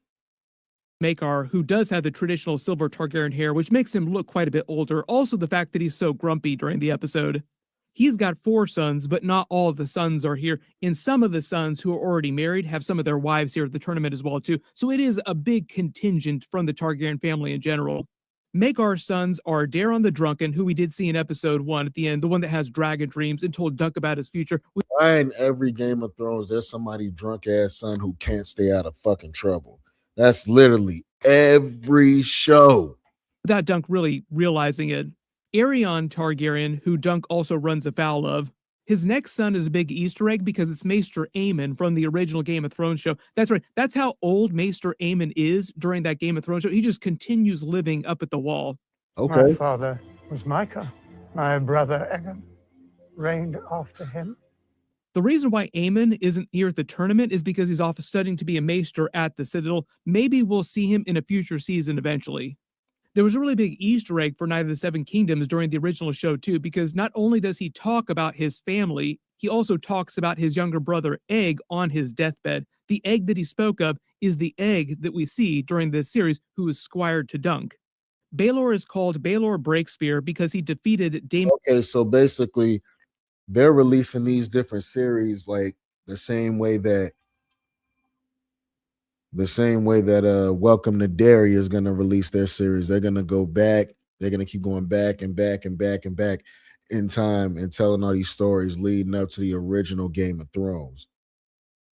Maekar, who does have the traditional silver Targaryen hair, which makes him look quite a bit older. Also, the fact that he's so grumpy during the episode. He's got 4 sons, but not all of the sons are here. And some of the sons who are already married have some of their wives here at the tournament as well, too. So it is a big contingent from the Targaryen family in general. Maekar's sons are Daron the Drunken, who we did see in episode 1 at the end, the one that has dragon dreams and told Dunk about his future. Why in every Game of Thrones there's somebody drunk ass son who can't stay out of fucking trouble? That's literally every show. Without Dunk really realizing it. Arion Targaryen, who Dunk also runs afoul of. His next son is a big Easter egg because it's Maester Aemon from the original Game of Thrones show. That's right. That's how old Maester Aemon is during that Game of Thrones show. He just continues living up at the wall. Okay. My father was Micah. My brother Egan reigned after him. The reason why Aemon isn't here at the tournament is because he's off studying to be a maester at the Citadel. Maybe we'll see him in a future season eventually. There was a really big Easter egg for Night of the Seven Kingdoms during the original show too, because not only does he talk about his family, he also talks about his younger brother Egg on his deathbed. The Egg that he spoke of is the Egg that we see during this series, who is squired to Dunk. Baelor is called Baelor Breakspear because he defeated Daemon. Okay, so basically they're releasing these different series like the same way that Welcome to Derry is going to release their series. They're going to go back. They're going to keep going back and back and back and back in time and telling all these stories leading up to the original Game of Thrones.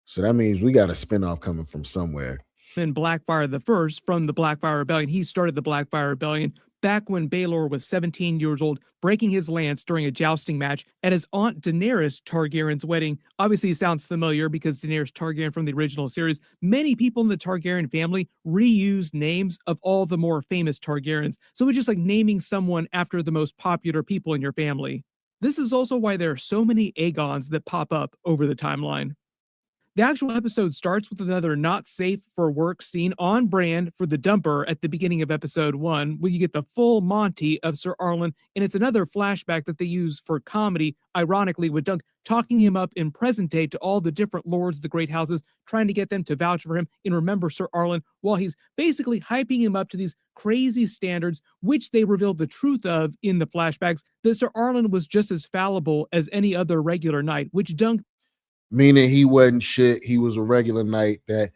So that means we got a spinoff coming from somewhere. And Blackfyre the First from the Blackfyre Rebellion. He started the Blackfyre Rebellion back when Baelor was 17 years old, breaking his lance during a jousting match at his aunt Daenerys Targaryen's wedding. Obviously, it sounds familiar because Daenerys Targaryen from the original series. Many people in the Targaryen family reused names of all the more famous Targaryens. So it's just like naming someone after the most popular people in your family. This is also why there are so many Aegons that pop up over the timeline. The actual episode starts with another not safe for work scene on brand for the dumper at the beginning of episode 1, where you get the full Monty of Sir Arlen, and it's another flashback that they use for comedy, ironically, with Dunk talking him up in present day to all the different lords of the great houses, trying to get them to vouch for him and remember Sir Arlen, while he's basically hyping him up to these crazy standards, which they revealed the truth of in the flashbacks, that Sir Arlen was just as fallible as any other regular knight, which Dunk... Meaning he wasn't shit. He was a regular knight that.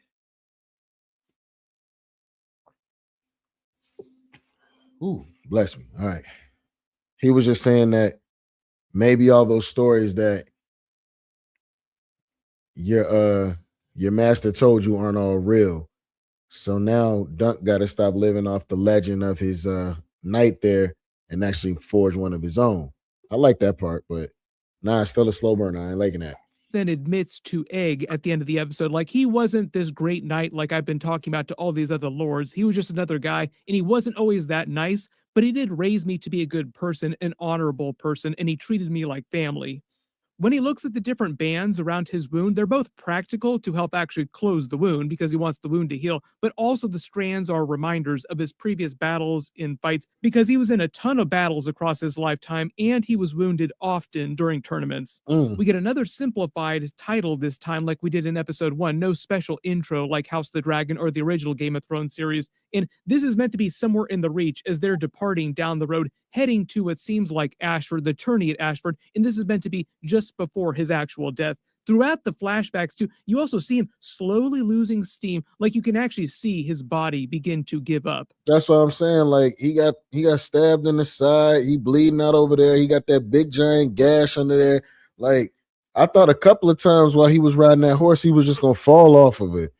Ooh, bless me. All right. He was just saying that maybe all those stories that your master told you aren't all real. So now Dunk got to stop living off the legend of his knight there and actually forge one of his own. I like that part, but nah, it's still a slow burn. I ain't liking that. Then admits to Egg at the end of the episode, like he wasn't this great knight like I've been talking about to all these other lords. He was just another guy, and he wasn't always that nice, but he did raise me to be a good person, an honorable person, and he treated me like family. When he looks at the different bands around his wound, they're both practical to help actually close the wound because he wants the wound to heal, but also the strands are reminders of his previous battles in fights because he was in a ton of battles across his lifetime and he was wounded often during tournaments. We get another simplified title this time like we did in episode 1, no special intro like House of the Dragon or the original Game of Thrones series, and this is meant to be somewhere in the reach as they're departing down the road, heading to what seems like Ashford, the tourney at Ashford, and this is meant to be just before his actual death. Throughout the flashbacks, too, you also see him slowly losing steam, like you can actually see his body begin to give up. That's what I'm saying. Like he got stabbed in the side, he bleeding out over there, he got that big giant gash under there. Like I thought a couple of times while he was riding that horse, he was just gonna fall off of it.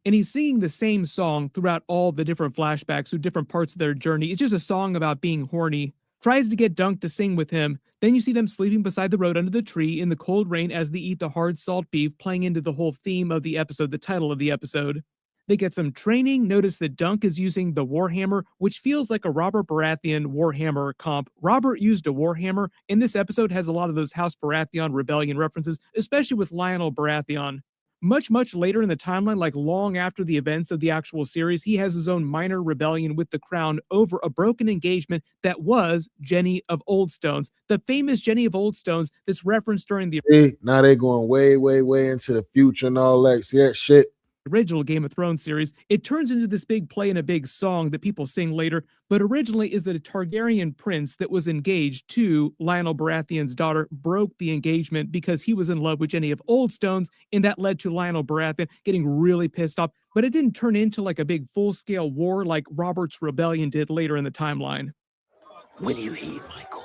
And he's singing the same song throughout all the different flashbacks through different parts of their journey. It's just a song about being horny. Tries to get Dunk to sing with him. Then you see them sleeping beside the road under the tree in the cold rain as they eat the hard salt beef, playing into the whole theme of the episode, the title of the episode. They get some training. Notice that Dunk is using the Warhammer, which feels like a Robert Baratheon Warhammer comp. Robert used a Warhammer, and this episode has a lot of those House Baratheon rebellion references, especially with Lionel Baratheon. Much later in the timeline, like long after the events of the actual series, he has his own minor rebellion with the crown over a broken engagement that was Jenny of Oldstones, the famous Jenny of Oldstones that's referenced during the... Now they're going way into the future and all that. See that shit? Original Game of Thrones series. It turns into this big play and a big song that people sing later, but originally is that a Targaryen prince that was engaged to Lionel Baratheon's daughter broke the engagement because he was in love with Jenny of Oldstones, and that led to Lionel Baratheon getting really pissed off, but it didn't turn into like a big full-scale war like Robert's rebellion did later in the timeline. Will you heed my call?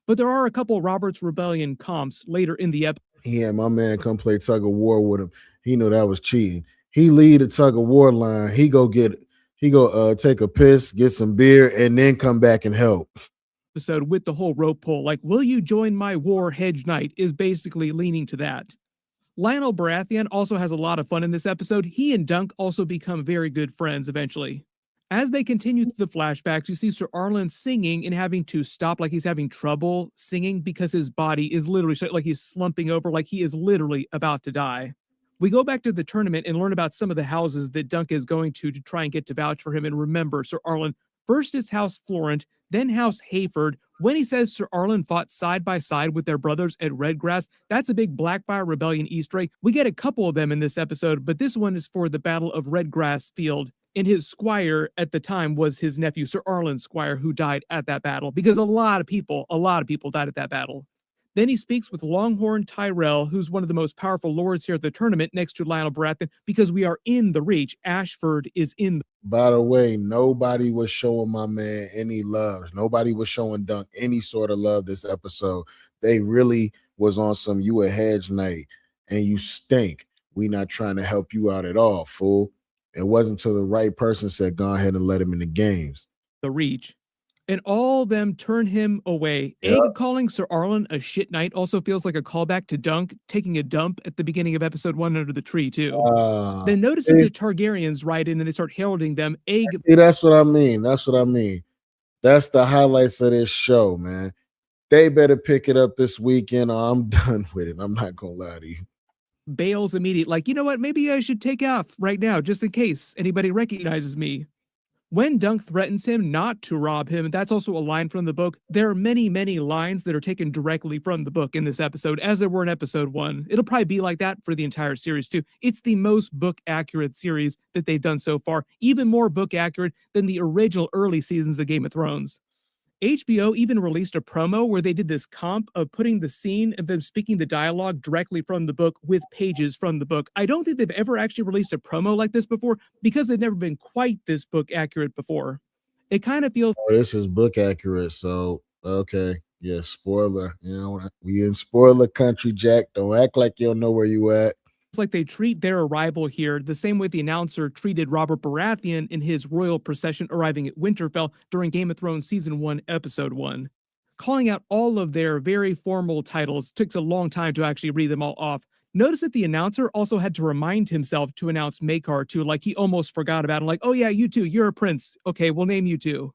But there are a couple Robert's rebellion comps later in the episode. He had my man come play tug of war with him. He knew that was cheating. He lead a tug of war line. He go take a piss, get some beer, and then come back and help. Episode with the whole rope pull, like, will you join my war, Hedge Knight, is basically leaning to that. Lionel Baratheon also has a lot of fun in this episode. He and Dunk also become very good friends eventually. As they continue through the flashbacks, you see Sir Arlen singing and having to stop, like he's having trouble singing because his body is literally like he's slumping over, like he is literally about to die. We go back to the tournament and learn about some of the houses that Dunk is going to try and get to vouch for him and remember Sir Arlen. First it's House Florent, then House Hayford. When he says Sir Arlen fought side by side with their brothers at Redgrass, that's a big Blackfire Rebellion Easter egg. We get a couple of them in this episode, but this one is for the Battle of Redgrass Field. And his squire at the time was his nephew, Sir Arlen Squire, who died at that battle, because a lot of people died at that battle. Then he speaks with Longhorn Tyrell, who's one of the most powerful lords here at the tournament next to Lionel Baratheon, because we are in the Reach. Ashford is in the... By the way, nobody was showing my man any love. Nobody was showing Dunk any sort of love this episode. They really was on some, you a Hedge Knight and you stink. We not trying to help you out at all, fool. It wasn't until the right person said, go ahead and let him in the games. The Reach. And all them turn him away. Yep. Egg calling Sir Arlen a shit knight also feels like a callback to Dunk taking a dump at the beginning of episode 1 under the tree, too. Then notice that the Targaryens ride in and they start heralding them. Egg. See, that's what I mean. That's the highlights of this show, man. They better pick it up this weekend or I'm done with it. I'm not going to lie to you. Bails immediately, like, you know what, maybe I should take off right now just in case anybody recognizes me. When Dunk threatens him not to rob him, that's also a line from the book. There are many lines that are taken directly from the book in this episode, as there were in episode 1. It'll probably be like that for the entire series too. It's the most book accurate series that they've done so far, even more book accurate than the original early seasons of Game of Thrones. HBO even released a promo where they did this comp of putting the scene of them speaking the dialogue directly from the book with pages from the book. I don't think they've ever actually released a promo like this before because they've never been quite this book accurate before. It kind of feels... Oh, this is book accurate, so, okay. Yeah, spoiler. You know, we in spoiler country, Jack. Don't act like you don't know where you at. It's like they treat their arrival here the same way the announcer treated Robert Baratheon in his royal procession arriving at Winterfell during Game of Thrones Season 1, Episode 1. Calling out all of their very formal titles took a long time to actually read them all off. Notice that the announcer also had to remind himself to announce Maekar too, like he almost forgot about it. Like, oh yeah, you too, you're a prince. Okay, we'll name you too.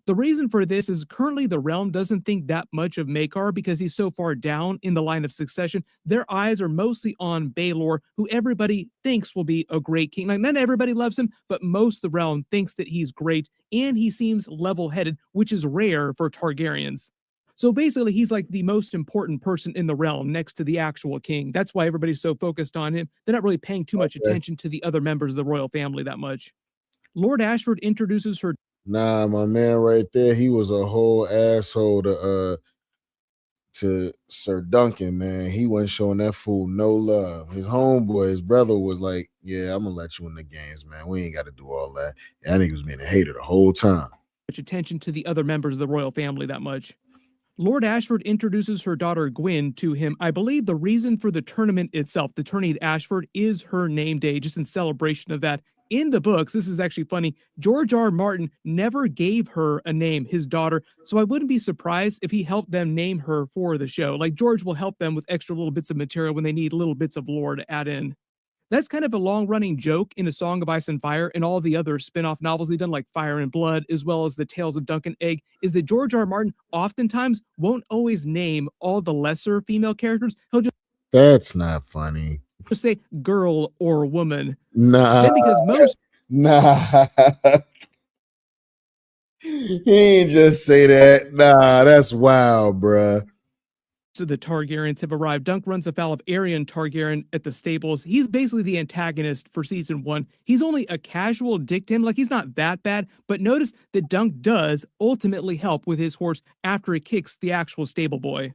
The reason for this is currently the realm doesn't think that much of Maekar because he's so far down in the line of succession. Their eyes are mostly on Baelor, who everybody thinks will be a great king. Like, not everybody loves him, but most of the realm thinks that he's great, and he seems level-headed, which is rare for Targaryens. So basically, he's like the most important person in the realm next to the actual king. That's why everybody's so focused on him. They're not really paying too much attention to the other members of the royal family that much. Lord Ashford introduces her... Nah, my man right there, he was a whole asshole to to Sir Duncan, man. He wasn't showing that fool no love. His homeboy, his brother, was like, "Yeah, I'm gonna let you in the games, man. We ain't got to do all that." And I think he was being a hater the whole time. Much attention to the other members of the royal family that much. Lord Ashford introduces her daughter Gwyn to him. I believe the reason for the tournament itself, the tourney at Ashford, is her name day, just in celebration of that. In the books, this is actually funny, George R. Martin never gave her a name, his daughter, so I wouldn't be surprised if he helped them name her for the show. Like George will help them with extra little bits of material when they need little bits of lore to add in. That's kind of a long-running joke in A Song of Ice and Fire and all the other spin-off novels they've done, like Fire and Blood, as well as the Tales of Dunk and Egg, is that George R. Martin oftentimes won't always name all the lesser female characters. He'll just That's not funny. say girl or woman. Nah. Then because most Nah. He ain't just say that. Nah, that's wild, bruh. of the Targaryens have arrived. Dunk runs afoul of Aerion Targaryen at the stables. He's basically the antagonist for season 1. He's only a casual dick to him, like he's not that bad, but notice that Dunk does ultimately help with his horse after he kicks the actual stable boy.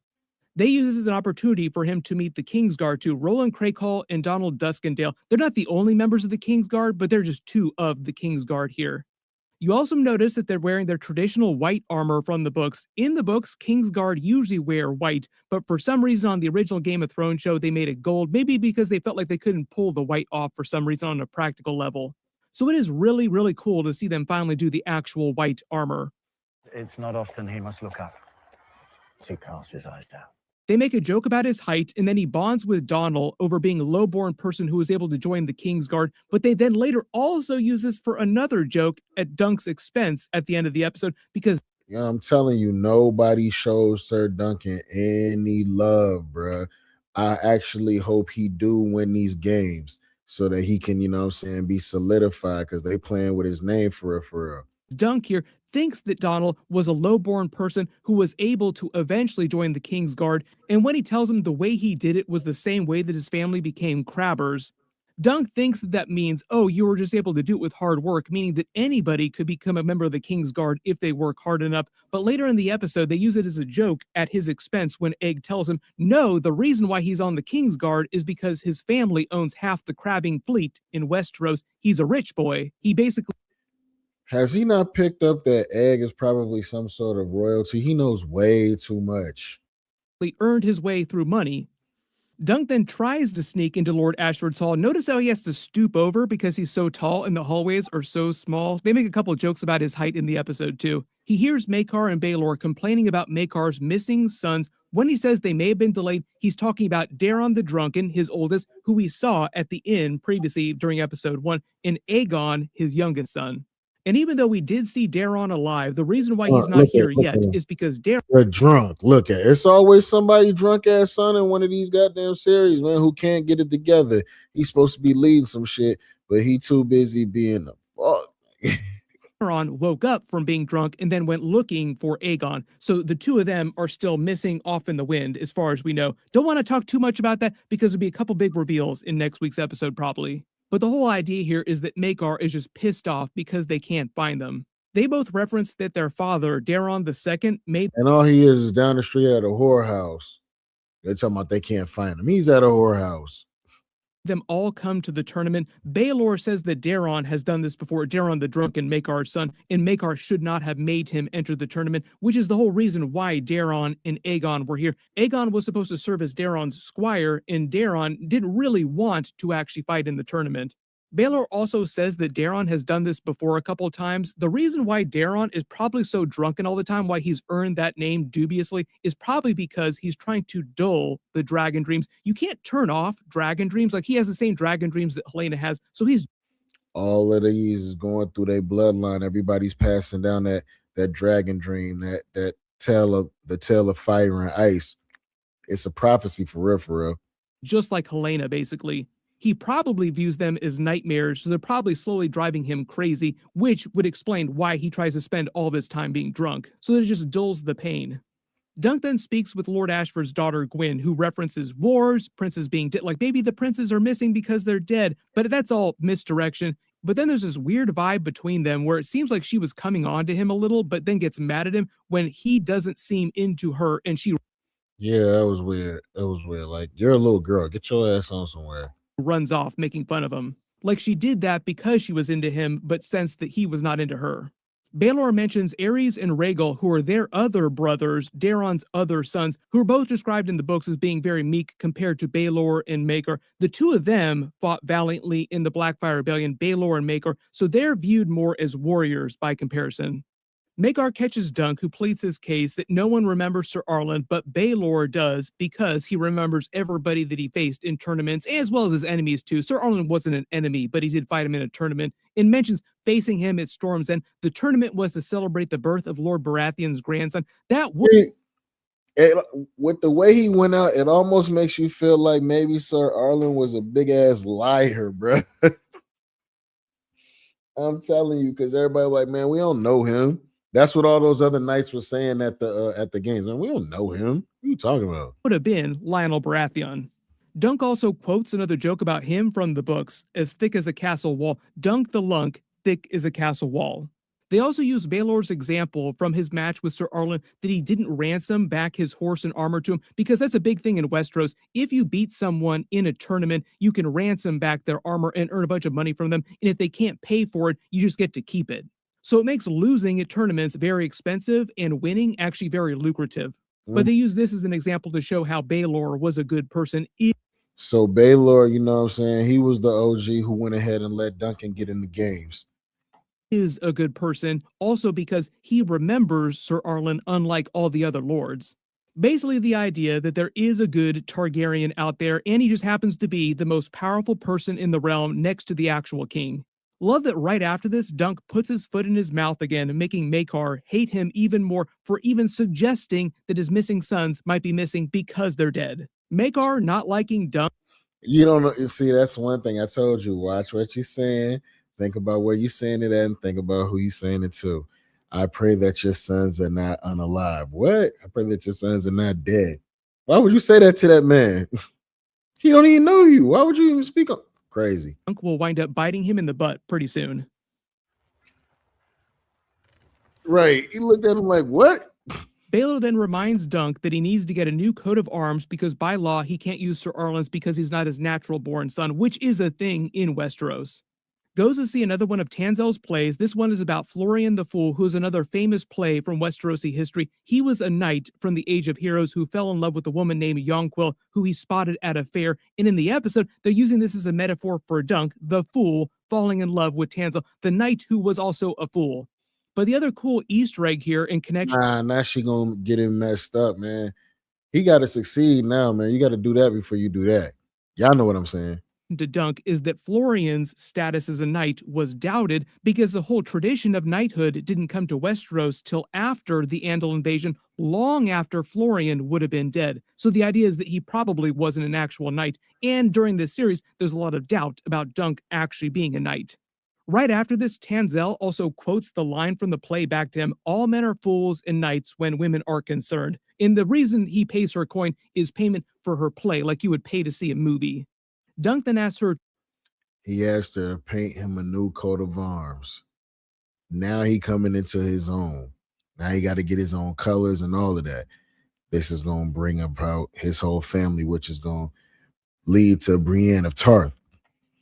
They use this as an opportunity for him to meet the Kingsguard too. Roland Craighall and Donald Duskendale. They're not the only members of the Kingsguard, but they're just 2 of the Kingsguard here. You also notice that they're wearing their traditional white armor from the books. In the books, Kingsguard usually wear white, but for some reason on the original Game of Thrones show, they made it gold, maybe because they felt like they couldn't pull the white off for some reason on a practical level. So it is really, really cool to see them finally do the actual white armor. It's not often he must look up to cast his eyes down. They make a joke about his height, and then he bonds with Donald over being a low-born person who was able to join the Kingsguard, but they then later also use this for another joke at Dunk's expense at the end of the episode, because yeah, I'm telling you, nobody shows Sir Duncan any love, bruh. I actually hope he do win these games so that he can, you know what I'm saying, be solidified, because they playing with his name for real. Dunk here thinks that Donald was a low-born person who was able to eventually join the Kingsguard, and when he tells him the way he did it was the same way that his family became crabbers, Dunk thinks that means, oh, you were just able to do it with hard work, meaning that anybody could become a member of the Kingsguard if they work hard enough. But later in the episode, they use it as a joke at his expense when Egg tells him, no, the reason why he's on the Kingsguard is because his family owns half the crabbing fleet in Westeros. He's a rich boy. He basically... Has he not picked up that Egg is probably some sort of royalty? He knows way too much. He earned his way through money. Dunk then tries to sneak into Lord Ashford's hall. Notice how he has to stoop over because he's so tall and the hallways are so small. They make a couple jokes about his height in the episode too. He hears Maekar and Baelor complaining about Maekar's missing sons. When he says they may have been delayed, he's talking about Daeron the Drunken, his oldest, who we saw at the inn previously during episode 1, and Aegon, his youngest son. And even though we did see Daeron alive, the reason why he's not here yet is because Daeron... They're drunk. Look at it. It's always somebody drunk ass son in one of these goddamn series, man, who can't get it together. He's supposed to be leading some shit, but he too busy being the fuck. Daeron woke up from being drunk and then went looking for Aegon. So the 2 of them are still missing off in the wind, as far as we know. Don't want to talk too much about that because there'll be a couple big reveals in next week's episode, probably. But the whole idea here is that Maekar is just pissed off because they can't find them. They both reference that their father, Daeron II, made... And all he is down the street at a whorehouse. They're talking about they can't find him. He's at a whorehouse. Them all come to the tournament. Baelor says that Daeron has done this before, Daeron the Drunken, Maekar's son, and Maekar should not have made him enter the tournament, which is the whole reason why Daeron and Aegon were here. Aegon was supposed to serve as Daeron's squire, and Daeron didn't really want to actually fight in the tournament. Baelor also says that Daeron has done this before a couple times. The reason why Daeron is probably so drunken all the time, why he's earned that name dubiously, is probably because he's trying to dull the dragon dreams. You can't turn off dragon dreams. Like, he has the same dragon dreams that Helena has, so he's... All of these is going through their bloodline. Everybody's passing down that dragon dream, that tale of fire and ice. It's a prophecy for real. Just like Helena, basically. He probably views them as nightmares, so they're probably slowly driving him crazy, which would explain why he tries to spend all of his time being drunk, so that it just dulls the pain. Dunk then speaks with Lord Ashford's daughter Gwyn, who references wars, princes being dead, like maybe the princes are missing because they're dead, but that's all misdirection. But then there's this weird vibe between them where it seems like she was coming on to him a little, but then gets mad at him when he doesn't seem into her, and she... Yeah, that was weird. That was weird. Like, you're a little girl. Get your ass on somewhere. Runs off, making fun of him. Like she did that because she was into him, but sensed that he was not into her. Baelor mentions Ares and Rhaegal, who are their other brothers, Daeron's other sons, who are both described in the books as being very meek compared to Baelor and Maegor. The two of them fought valiantly in the Blackfire Rebellion, Baelor and Maegor, so they're viewed more as warriors by comparison. Maegor catches Dunk, who pleads his case that no one remembers Sir Arlen, but Baelor does because he remembers everybody that he faced in tournaments, as well as his enemies too. Sir Arlen wasn't an enemy, but he did fight him in a tournament, and mentions facing him at Storm's End. The tournament was to celebrate the birth of Lord Baratheon's grandson. With the way he went out, it almost makes you feel like maybe Sir Arlen was a big ass liar, bro. I'm telling you, because everybody like, man, we don't know him. That's what all those other knights were saying at the games. Man, we don't know him. What are you talking about? Would have been Lionel Baratheon. Dunk also quotes another joke about him from the books, as thick as a castle wall. Dunk the Lunk, thick as a castle wall. They also use Baelor's example from his match with Sir Arlen that he didn't ransom back his horse and armor to him, because that's a big thing in Westeros. If you beat someone in a tournament, you can ransom back their armor and earn a bunch of money from them, and if they can't pay for it, you just get to keep it. So it makes losing at tournaments very expensive and winning actually very lucrative. But they use this as an example to show how Baelor was a good person. So Baelor, you know what I'm saying, he was the OG who went ahead and let Duncan get in the games. Is a good person, also because he remembers Sir Arlen unlike all the other lords. Basically the idea that there is a good Targaryen out there, and he just happens to be the most powerful person in the realm next to the actual king. Love that right after this, Dunk puts his foot in his mouth again, making Maekar hate him even more for even suggesting that his missing sons might be missing because they're dead. Maekar not liking Dunk. You don't know. See, that's one thing I told you. Watch what you're saying. Think about where you're saying it at, and think about who you're saying it to. I pray that your sons are not unalive. What? I pray that your sons are not dead. Why would you say that to that man? He don't even know you. Why would you even speak on? Crazy. Dunk will wind up biting him in the butt pretty soon. Right. He looked at him like, what? Baelor then reminds Dunk that he needs to get a new coat of arms because by law he can't use Sir Arlen's because he's not his natural-born son, which is a thing in Westeros. Goes to see another one of Tanzel's plays. This one is about Florian the Fool, who's another famous play from Westerosi history. He was a knight from the Age of Heroes who fell in love with a woman named Yonquil, who he spotted at a fair. And in the episode, they're using this as a metaphor for Dunk, the fool, falling in love with Tanzel, the knight who was also a fool. But the other cool Easter egg here in connection... Now she gonna get him messed up, man. He got to succeed now, man. You got to do that before you do that. Y'all know what I'm saying. To Dunk is that Florian's status as a knight was doubted because the whole tradition of knighthood didn't come to Westeros till after the Andal invasion, long after Florian would have been dead. So the idea is that he probably wasn't an actual knight. And during this series, there's a lot of doubt about Dunk actually being a knight. Right after this, Tanzel also quotes the line from the play back to him, all men are fools and knights when women are concerned. And the reason he pays her a coin is payment for her play, like you would pay to see a movie. Dunk then asked her. He asked her to paint him a new coat of arms. Now he coming into his own. Now he got to get his own colors and all of that. This is going to bring about his whole family, which is going to lead to Brienne of Tarth.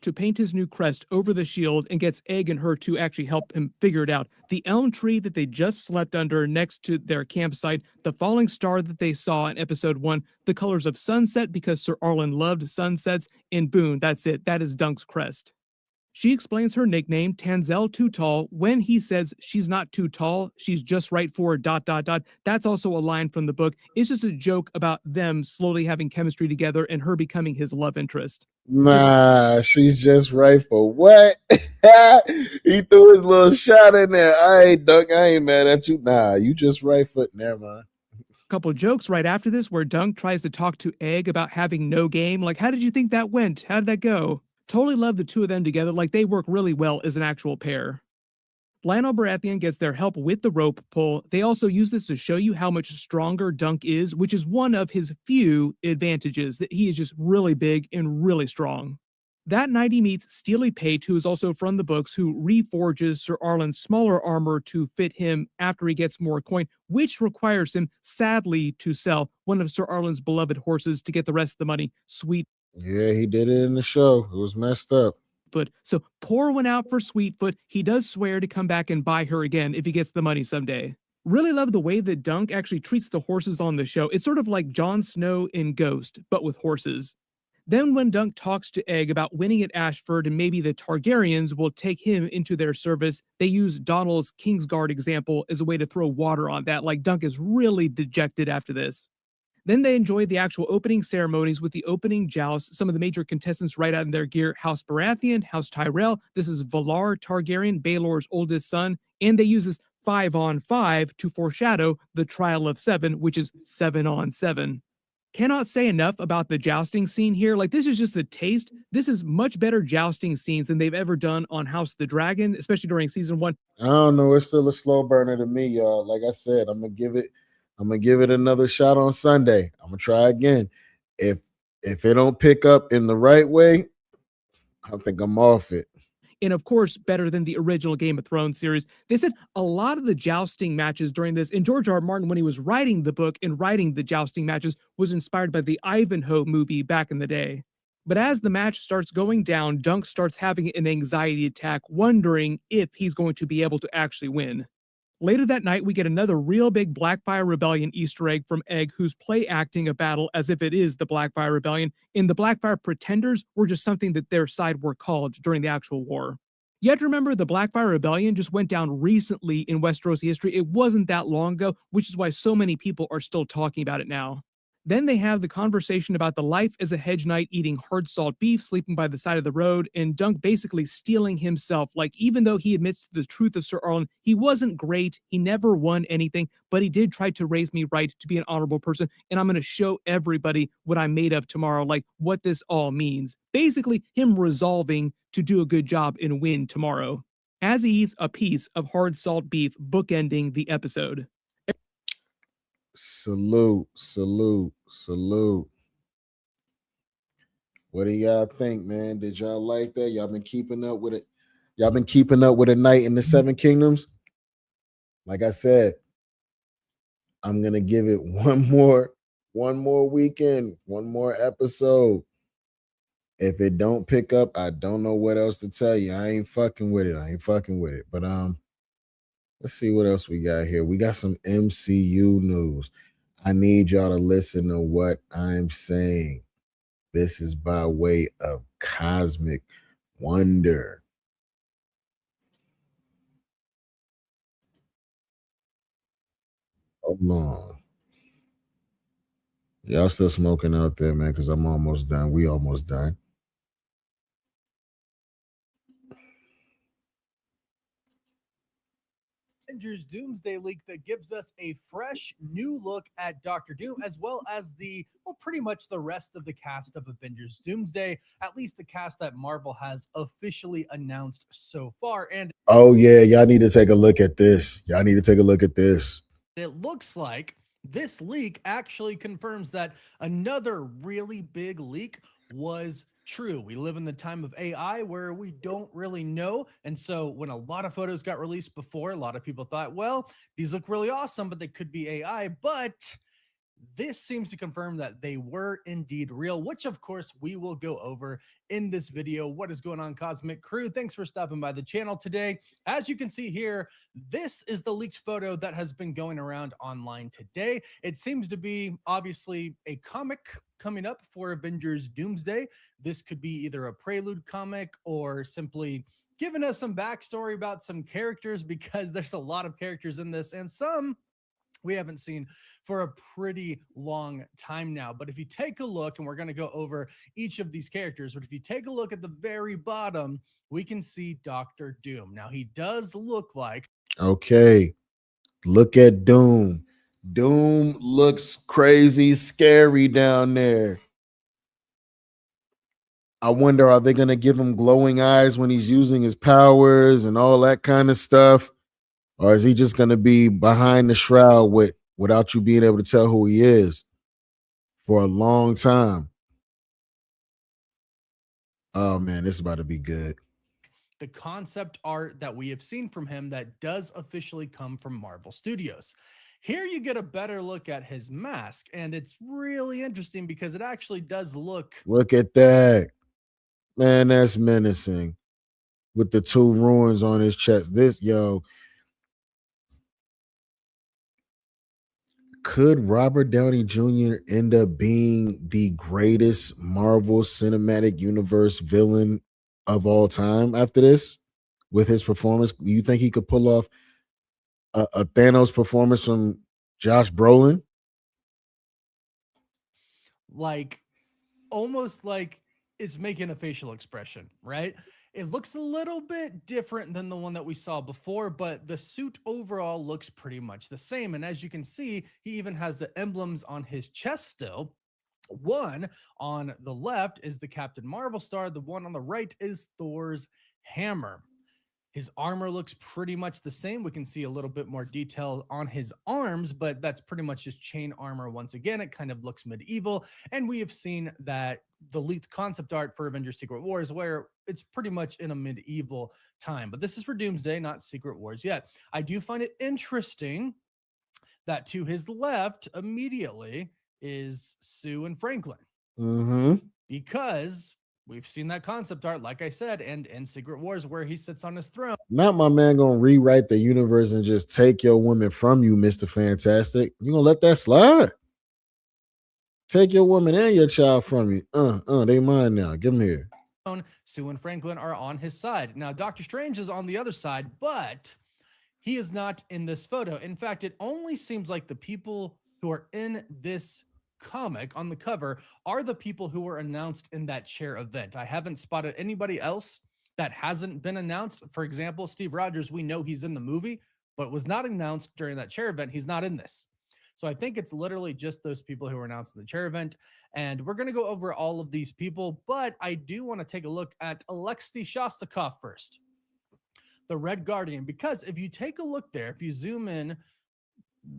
To paint his new crest over the shield and gets Egg and her to actually help him figure it out. The elm tree that they just slept under next to their campsite, the falling star that they saw in episode 1, the colors of sunset because Sir Arlen loved sunsets, and boom, that's it. That is Dunk's crest. She explains her nickname, Tanzel Too Tall, when he says she's not too tall, she's just right for ... That's also a line from the book. It's just a joke about them slowly having chemistry together and her becoming his love interest. Nah, she's just right for what? He threw his little shot in there. I ain't mad at you. Nah, you just right for... Never mind. Couple of jokes right after this where Dunk tries to talk to Egg about having no game. Like, how did you think that went? How did that go? Totally love the two of them together, like they work really well as an actual pair. Lionel Baratheon gets their help with the rope pull. They also use this to show you how much stronger Dunk is, which is one of his few advantages, that he is just really big and really strong. That night he meets Steely Pate, who is also from the books, who reforges Sir Arlen's smaller armor to fit him after he gets more coin, which requires him, sadly, to sell one of Sir Arlen's beloved horses to get the rest of the money. Sweet. Yeah, he did it in the show. It was messed up. So pour one out for Sweetfoot. He does swear to come back and buy her again if he gets the money someday. Really love the way that Dunk actually treats the horses on the show. It's sort of like Jon Snow in Ghost, but with horses. Then when Dunk talks to Egg about winning at Ashford and maybe the Targaryens will take him into their service, they use Donald's Kingsguard example as a way to throw water on that, like Dunk is really dejected after this. Then they enjoy the actual opening ceremonies with the opening joust. Some of the major contestants write out in their gear House Baratheon, House Tyrell. This is Valar Targaryen, Baelor's oldest son, and they use this 5-on-5 to foreshadow the Trial of 7, which is 7-on-7. Cannot say enough about the jousting scene here. Like, this is just a taste. This is much better jousting scenes than they've ever done on House of the Dragon, especially during season 1. I don't know. It's still a slow burner to me, y'all. Like I said, I'm gonna give it another shot on Sunday. I'm gonna try again. If it don't pick up in the right way, I think I'm off it. And of course, better than the original Game of Thrones series. They said a lot of the jousting matches during this, and George R. R. Martin, when he was writing the book and writing the jousting matches, was inspired by the Ivanhoe movie back in the day. But as the match starts going down, Dunk starts having an anxiety attack, wondering if he's going to be able to actually win. Later that night, we get another real big Blackfire Rebellion Easter egg from Egg, who's play acting a battle as if it is the Blackfire Rebellion, and the Blackfire Pretenders were just something that their side were called during the actual war. You have to remember the Blackfire Rebellion just went down recently in Westerosi history. It wasn't that long ago, which is why so many people are still talking about it now. Then they have the conversation about the life as a hedge knight, eating hard salt beef, sleeping by the side of the road, and Dunk basically stealing himself. Like, even though he admits to the truth of Sir Arlen, he wasn't great, he never won anything, but he did try to raise me right to be an honorable person, and I'm going to show everybody what I'm made of tomorrow, like what this all means. Basically, him resolving to do a good job and win tomorrow, as he eats a piece of hard salt beef, bookending the episode. Salute. What do y'all think, man? Did y'all like that? Y'all been keeping up with it? Y'all been keeping up with A Night in the Seven Kingdoms? Like I said, I'm gonna give it one more weekend, one more episode. If it don't pick up, I don't know what else to tell you. I ain't fucking with it. But let's see what else we got here. We got some MCU news. I need y'all to listen to what I'm saying. This is by way of Cosmic Wonder. Hold on. Y'all still smoking out there, man, because I'm almost done. We almost done. Avengers Doomsday leak that gives us a fresh new look at Doctor Doom, as well as pretty much the rest of the cast of Avengers Doomsday, at least the cast that Marvel has officially announced so far. And oh yeah, y'all need to take a look at this. It looks like this leak actually confirms that another really big leak was true. We live in the time of AI where we don't really know. And so when a lot of photos got released before, a lot of people thought, well, these look really awesome, but they could be AI. But this seems to confirm that they were indeed real, which of course we will go over in this video. What is going on, Cosmic Crew? Thanks for stopping by the channel today. As you can see here, this is the leaked photo that has been going around online today. It seems to be obviously a comic coming up for Avengers Doomsday. This could be either a prelude comic or simply giving us some backstory about some characters, because there's a lot of characters in this and some we haven't seen for a pretty long time now. But if you take a look, and we're going to go over each of these characters, but if you take a look at the very bottom, we can see Dr. Doom. Now, he does look like... Okay, look at Doom. Doom looks crazy scary down there. I wonder, are they going to give him glowing eyes when he's using his powers and all that kind of stuff? Or is he just going to be behind the shroud without you being able to tell who he is for a long time? Oh man, this is about to be good. The concept art that we have seen from him that does officially come from Marvel Studios. Here you get a better look at his mask, and it's really interesting because it actually does look. Look at that. Man, that's menacing. With the two ruins on his chest. Could Robert Downey Jr. end up being the greatest Marvel Cinematic Universe villain of all time after this with his performance? Do you think he could pull off a Thanos performance from Josh Brolin? Like, almost like it's making a facial expression, right? It looks a little bit different than the one that we saw before, but the suit overall looks pretty much the same. And as you can see, he even has the emblems on his chest still. One on the left is the Captain Marvel star. The one on the right is Thor's hammer. His armor looks pretty much the same. We can see a little bit more detail on his arms, but that's pretty much just chain armor once again. It kind of looks medieval. And we have seen that the leaked concept art for Avengers Secret Wars, where it's pretty much in a medieval time. But this is for Doomsday, not Secret Wars yet. I do find it interesting that to his left immediately is Sue and Franklin. Mm-hmm. Because we've seen that concept art, like I said, and in Secret Wars where he sits on his throne. Not my man gonna rewrite the universe and just take your woman from you, Mr. Fantastic. You gonna let that slide? Take your woman and your child from you. They mine now. Give them here. Sue and Franklin are on his side. Now, Doctor Strange is on the other side, but he is not in this photo. In fact, it only seems like the people who are in this comic on the cover are the people who were announced in that chair event. I haven't spotted anybody else that hasn't been announced. For example, Steve Rogers, we know he's in the movie, but was not announced during that chair event. He's not in this. So I think it's literally just those people who were announced in the chair event. And we're going to go over all of these people, but I do want to take a look at Alexei Shostakov first, the Red Guardian, because if you take a look there, if you zoom in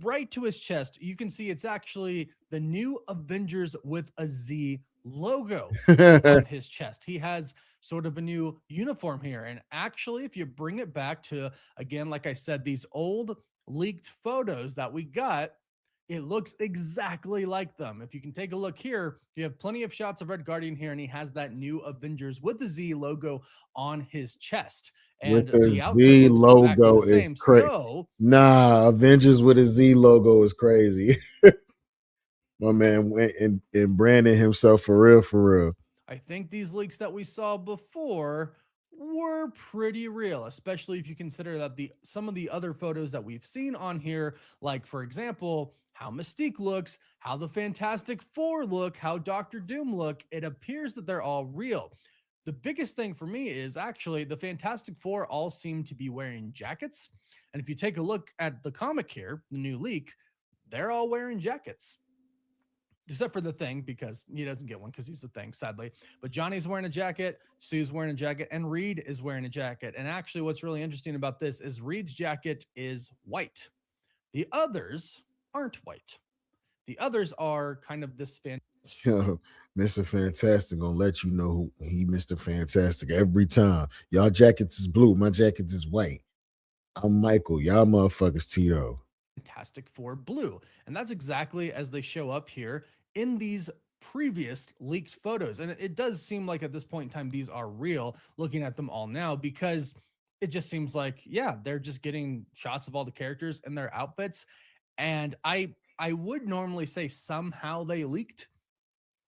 right to his chest, you can see it's actually the new Avengers with a Z logo on his chest. He has sort of a new uniform here. And actually, if you bring it back to, again, like I said, these old leaked photos that we got, it looks exactly like them. If you can take a look here, you have plenty of shots of Red Guardian here, and he has that new Avengers with the Z logo on his chest. And with the Z logo exactly the same. is crazy. So, Avengers with a Z logo is crazy. My man went and branded himself for real. I think these leaks that we saw before were pretty real, especially if you consider that some of the other photos that we've seen on here, like for example, how Mystique looks, how the Fantastic Four look, how Doctor Doom look, it appears that they're all real. The biggest thing for me is actually the Fantastic Four all seem to be wearing jackets. And if you take a look at the comic here, the new leak, they're all wearing jackets. Except for the Thing, because he doesn't get one because he's the Thing, sadly. But Johnny's wearing a jacket, Sue's wearing a jacket, and Reed is wearing a jacket. And actually, what's really interesting about this is Reed's jacket is white. The others aren't white. The others are kind of this Yo, Mr. Fantastic gonna let you know who he Mr. Fantastic every time. Y'all jackets is blue, my jacket is white. I'm Michael, y'all motherfuckers Tito. Fantastic Four blue. And that's exactly as they show up here in these previous leaked photos. And it does seem like at this point in time, these are real, looking at them all now, because it just seems like, yeah, they're just getting shots of all the characters and their outfits. And I would normally say somehow they leaked,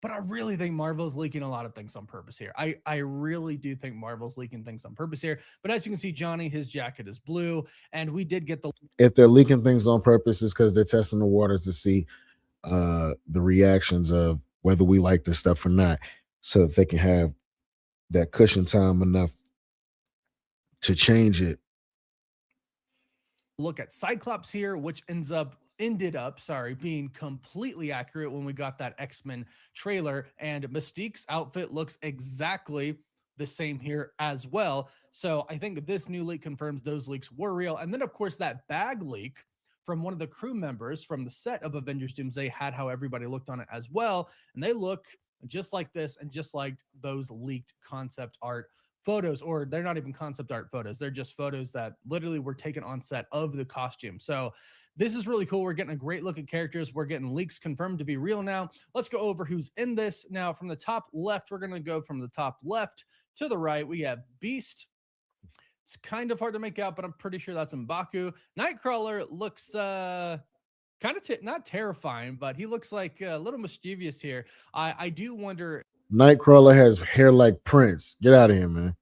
but I really think Marvel's leaking a lot of things on purpose here. I really do think Marvel's leaking things on purpose here. But as you can see, Johnny, his jacket is blue. And we did get if they're leaking things on purpose, it's because they're testing the waters to see the reactions of whether we like this stuff or not, so that they can have that cushion time enough to change it. Look at Cyclops here, which ended up being completely accurate when we got that X-Men trailer, and Mystique's outfit looks exactly the same here as well. So I think that this new leak confirms those leaks were real. And then of course that bag leak from one of the crew members from the set of Avengers Doomsday had how everybody looked on it as well. And they look just like this and just like those leaked concept art photos, or they're not even concept art photos. They're just photos that literally were taken on set of the costume. So this is really cool. We're getting a great look at characters. We're getting leaks confirmed to be real now. Let's go over who's in this. Now, from the top left, we're going to go from the top left to the right. We have Beast. It's kind of hard to make out, but I'm pretty sure that's M'Baku. Nightcrawler looks kind of not terrifying, but he looks like a little mischievous here. I do wonder. Nightcrawler has hair like Prince. Get out of here, man.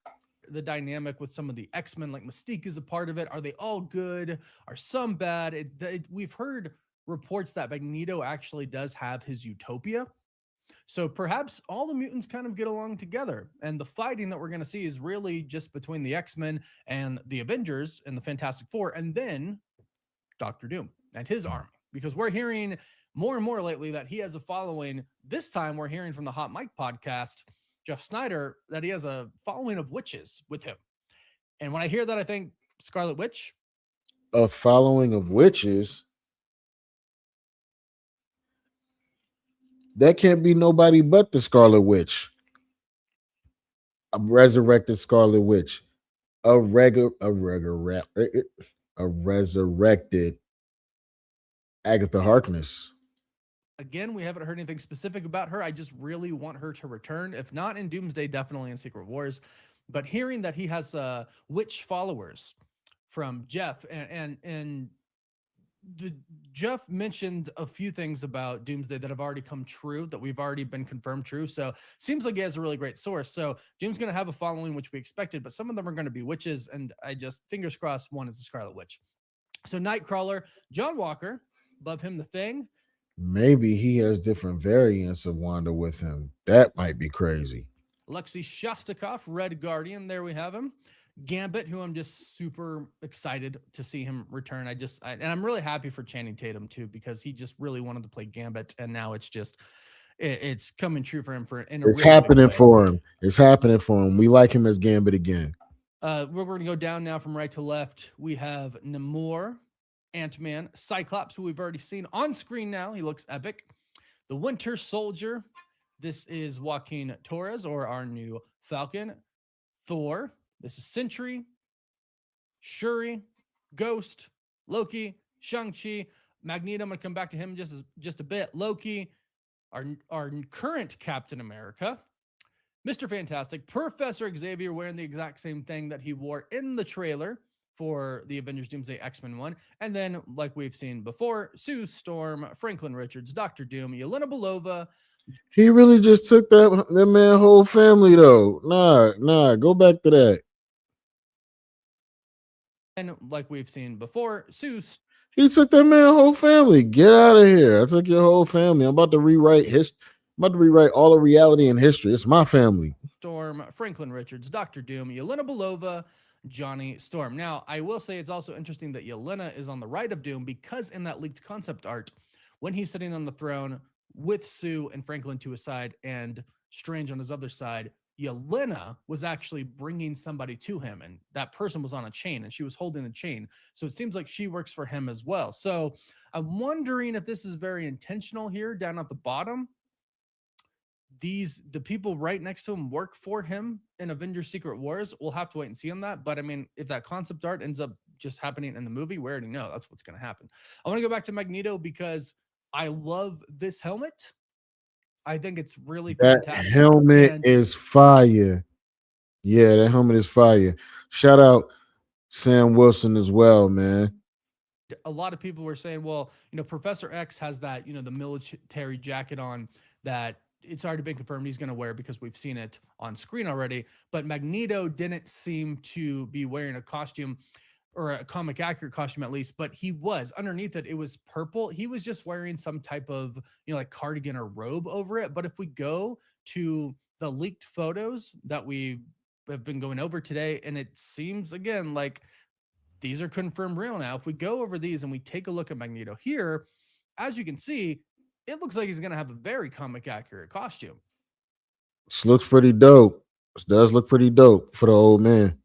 The dynamic with some of the X-Men, like Mystique is a part of it. Are they all good? Are some bad? We've heard reports that Magneto actually does have his utopia. So perhaps all the mutants kind of get along together. And the fighting that we're going to see is really just between the X-Men and the Avengers and the Fantastic Four, and then Doctor Doom and his army. Because we're hearing more and more lately that he has a following. This time we're hearing from the Hot Mic podcast, Jeff Snyder, that he has a following of witches with him. And when I hear that, I think Scarlet Witch. A following of witches? That can't be nobody but the Scarlet Witch. A resurrected Scarlet Witch. A resurrected Agatha Harkness. Again, we haven't heard anything specific about her. I just really want her to return. If not in Doomsday, definitely in Secret Wars. But hearing that he has witch followers from Jeff, and Jeff mentioned a few things about Doomsday that have already come true, that we've already been confirmed true. So seems like he has a really great source. So Doom's going to have a following, which we expected, but some of them are going to be witches. And I just, fingers crossed, one is the Scarlet Witch. So Nightcrawler, John Walker, love him, the Thing. Maybe he has different variants of Wanda with him. That might be crazy. Alexei Shostakov, Red Guardian. There we have him. Gambit, who I'm just super excited to see him return. And I'm really happy for Channing Tatum too, because he just really wanted to play Gambit, and now it's just it's coming true for him. It's happening for him. It's happening for him. We like him as Gambit again. We're going to go down now from right to left. We have Namor, Ant-Man, Cyclops, who we've already seen on screen now. He looks epic. The Winter Soldier. This is Joaquin Torres, or our new Falcon. Thor. This is Sentry, Shuri, Ghost, Loki, Shang-Chi, Magneto. I'm going to come back to him just a bit. Loki, our current Captain America, Mr. Fantastic, Professor Xavier, wearing the exact same thing that he wore in the trailer for the Avengers Doomsday X-Men 1. And then, like we've seen before, Sue Storm, Franklin Richards, Dr. Doom, Yelena Belova. He really just took that man whole family, though. Nah, go back to that. And like we've seen before, he took that man whole family. Get out of here. I took your whole family. I'm about to rewrite all of reality and history. It's my family. Storm, Franklin Richards, Dr. Doom, Yelena Belova, Johnny Storm. Now, I will say it's also interesting that Yelena is on the right of Doom, because in that leaked concept art, when he's sitting on the throne with Sue and Franklin to his side and Strange on his other side, Yelena was actually bringing somebody to him, and that person was on a chain, and she was holding the chain. So it seems like she works for him as well. So I'm wondering if this is very intentional here down at the bottom. The people right next to him work for him in Avengers Secret Wars. We'll have to wait and see on that. But I mean, if that concept art ends up just happening in the movie, we already know that's what's going to happen. I want to go back to Magneto because I love this helmet. I think it's really fantastic. That helmet is fire. Yeah, that helmet is fire. Shout out Sam Wilson as well, man. A lot of people were saying, well, Professor X has that, the military jacket on that it's already been confirmed he's going to wear because we've seen it on screen already. But Magneto didn't seem to be wearing a costume, or a comic accurate costume at least, but he was underneath it. It was purple. He was just wearing some type of, like cardigan or robe over it. But if we go to the leaked photos that we have been going over today, and it seems again, like these are confirmed real now. If we go over these and we take a look at Magneto here, as you can see, it looks like he's going to have a very comic accurate costume. This looks pretty dope. This does look pretty dope for the old man.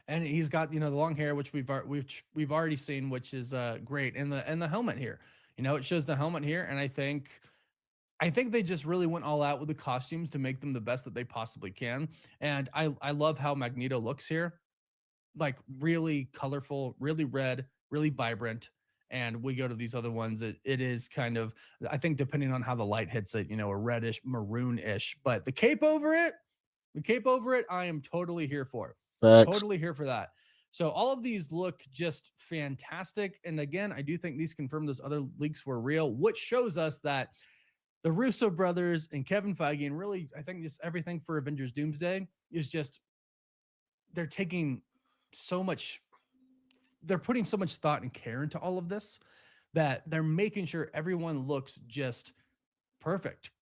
And he's got, the long hair, which we've already seen, which is great. And the helmet here, it shows the helmet here. And I think I think they just really went all out with the costumes to make them the best that they possibly can. And I love how Magneto looks here. Like really colorful, really red, really vibrant. And we go to these other ones. It is kind of, I think, depending on how the light hits it, a reddish, maroon-ish. But the cape over it, I am totally here for. Facts. Totally here for that. So all of these look just fantastic. And again, I do think these confirm those other leaks were real, which shows us that the Russo brothers and Kevin Feige, and really, I think just everything for Avengers Doomsday is just, they're taking so much, they're putting so much thought and care into all of this that they're making sure everyone looks just perfect.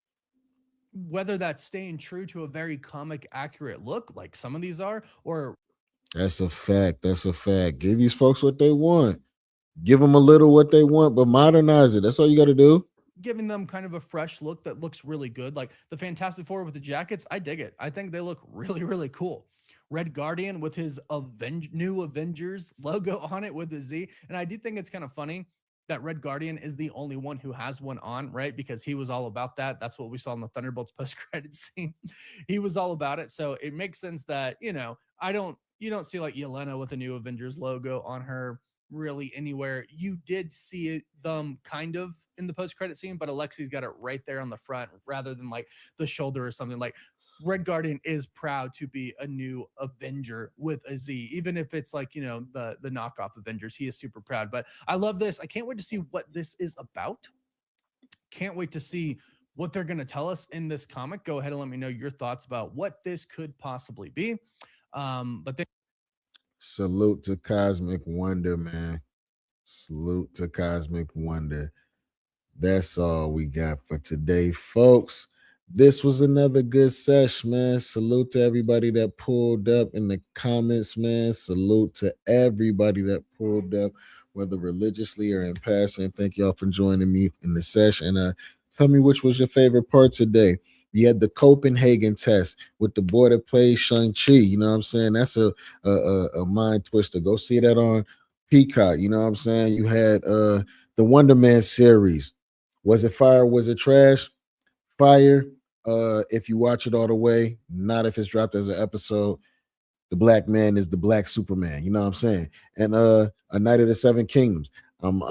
Whether that's staying true to a very comic accurate look, like some of these are, or that's a fact. That's a fact. Give these folks what they want. Give them a little what they want, but modernize it. That's all you got to do. Giving them kind of a fresh look that looks really good. Like the Fantastic Four with the jackets, I dig it. I think they look really, really cool. Red Guardian with his new Avengers logo on it with the Z. And I do think it's kind of funny that Red Guardian is the only one who has one on, right? Because he was all about that. That's what we saw in the Thunderbolts post-credit scene. He was all about it. So it makes sense that, you don't see like Yelena with a new Avengers logo on her really anywhere. You did see them kind of in the post-credit scene, but Alexi's got it right there on the front rather than like the shoulder or something. Like Red Guardian is proud to be a new Avenger with a Z, even if it's like, the knockoff Avengers. He is super proud. But I love this. I can't wait to see what this is about. Can't wait to see what they're going to tell us in this comic. Go ahead and let me know your thoughts about what this could possibly be. Salute to Cosmic Wonder, man. Salute to Cosmic Wonder. That's all we got for today, folks. This was another good sesh, man. Salute to everybody that pulled up in the comments, man. Salute to everybody that pulled up, whether religiously or in passing. Thank y'all for joining me in the sesh. And tell me which was your favorite part today. You had the Copenhagen Test with the boy that plays Shang-Chi. You know what I'm saying? That's a mind twister. Go see that on Peacock. You know what I'm saying? You had the Wonder Man series. Was it fire? Was it trash? Fire. If you watch it all the way, not if it's dropped as an episode. The black man is the black Superman. You know what I'm saying? And A Night of the Seven Kingdoms.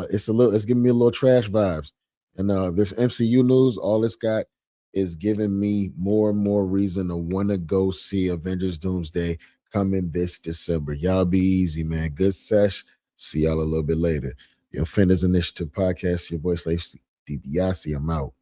It's giving me a little trash vibes. And this MCU news, all it's got is giving me more and more reason to want to go see Avengers Doomsday coming this December. Y'all be easy, man. Good sesh. See y'all a little bit later. The Offenders Initiative Podcast, your boy Slave DiBiase. I'm out.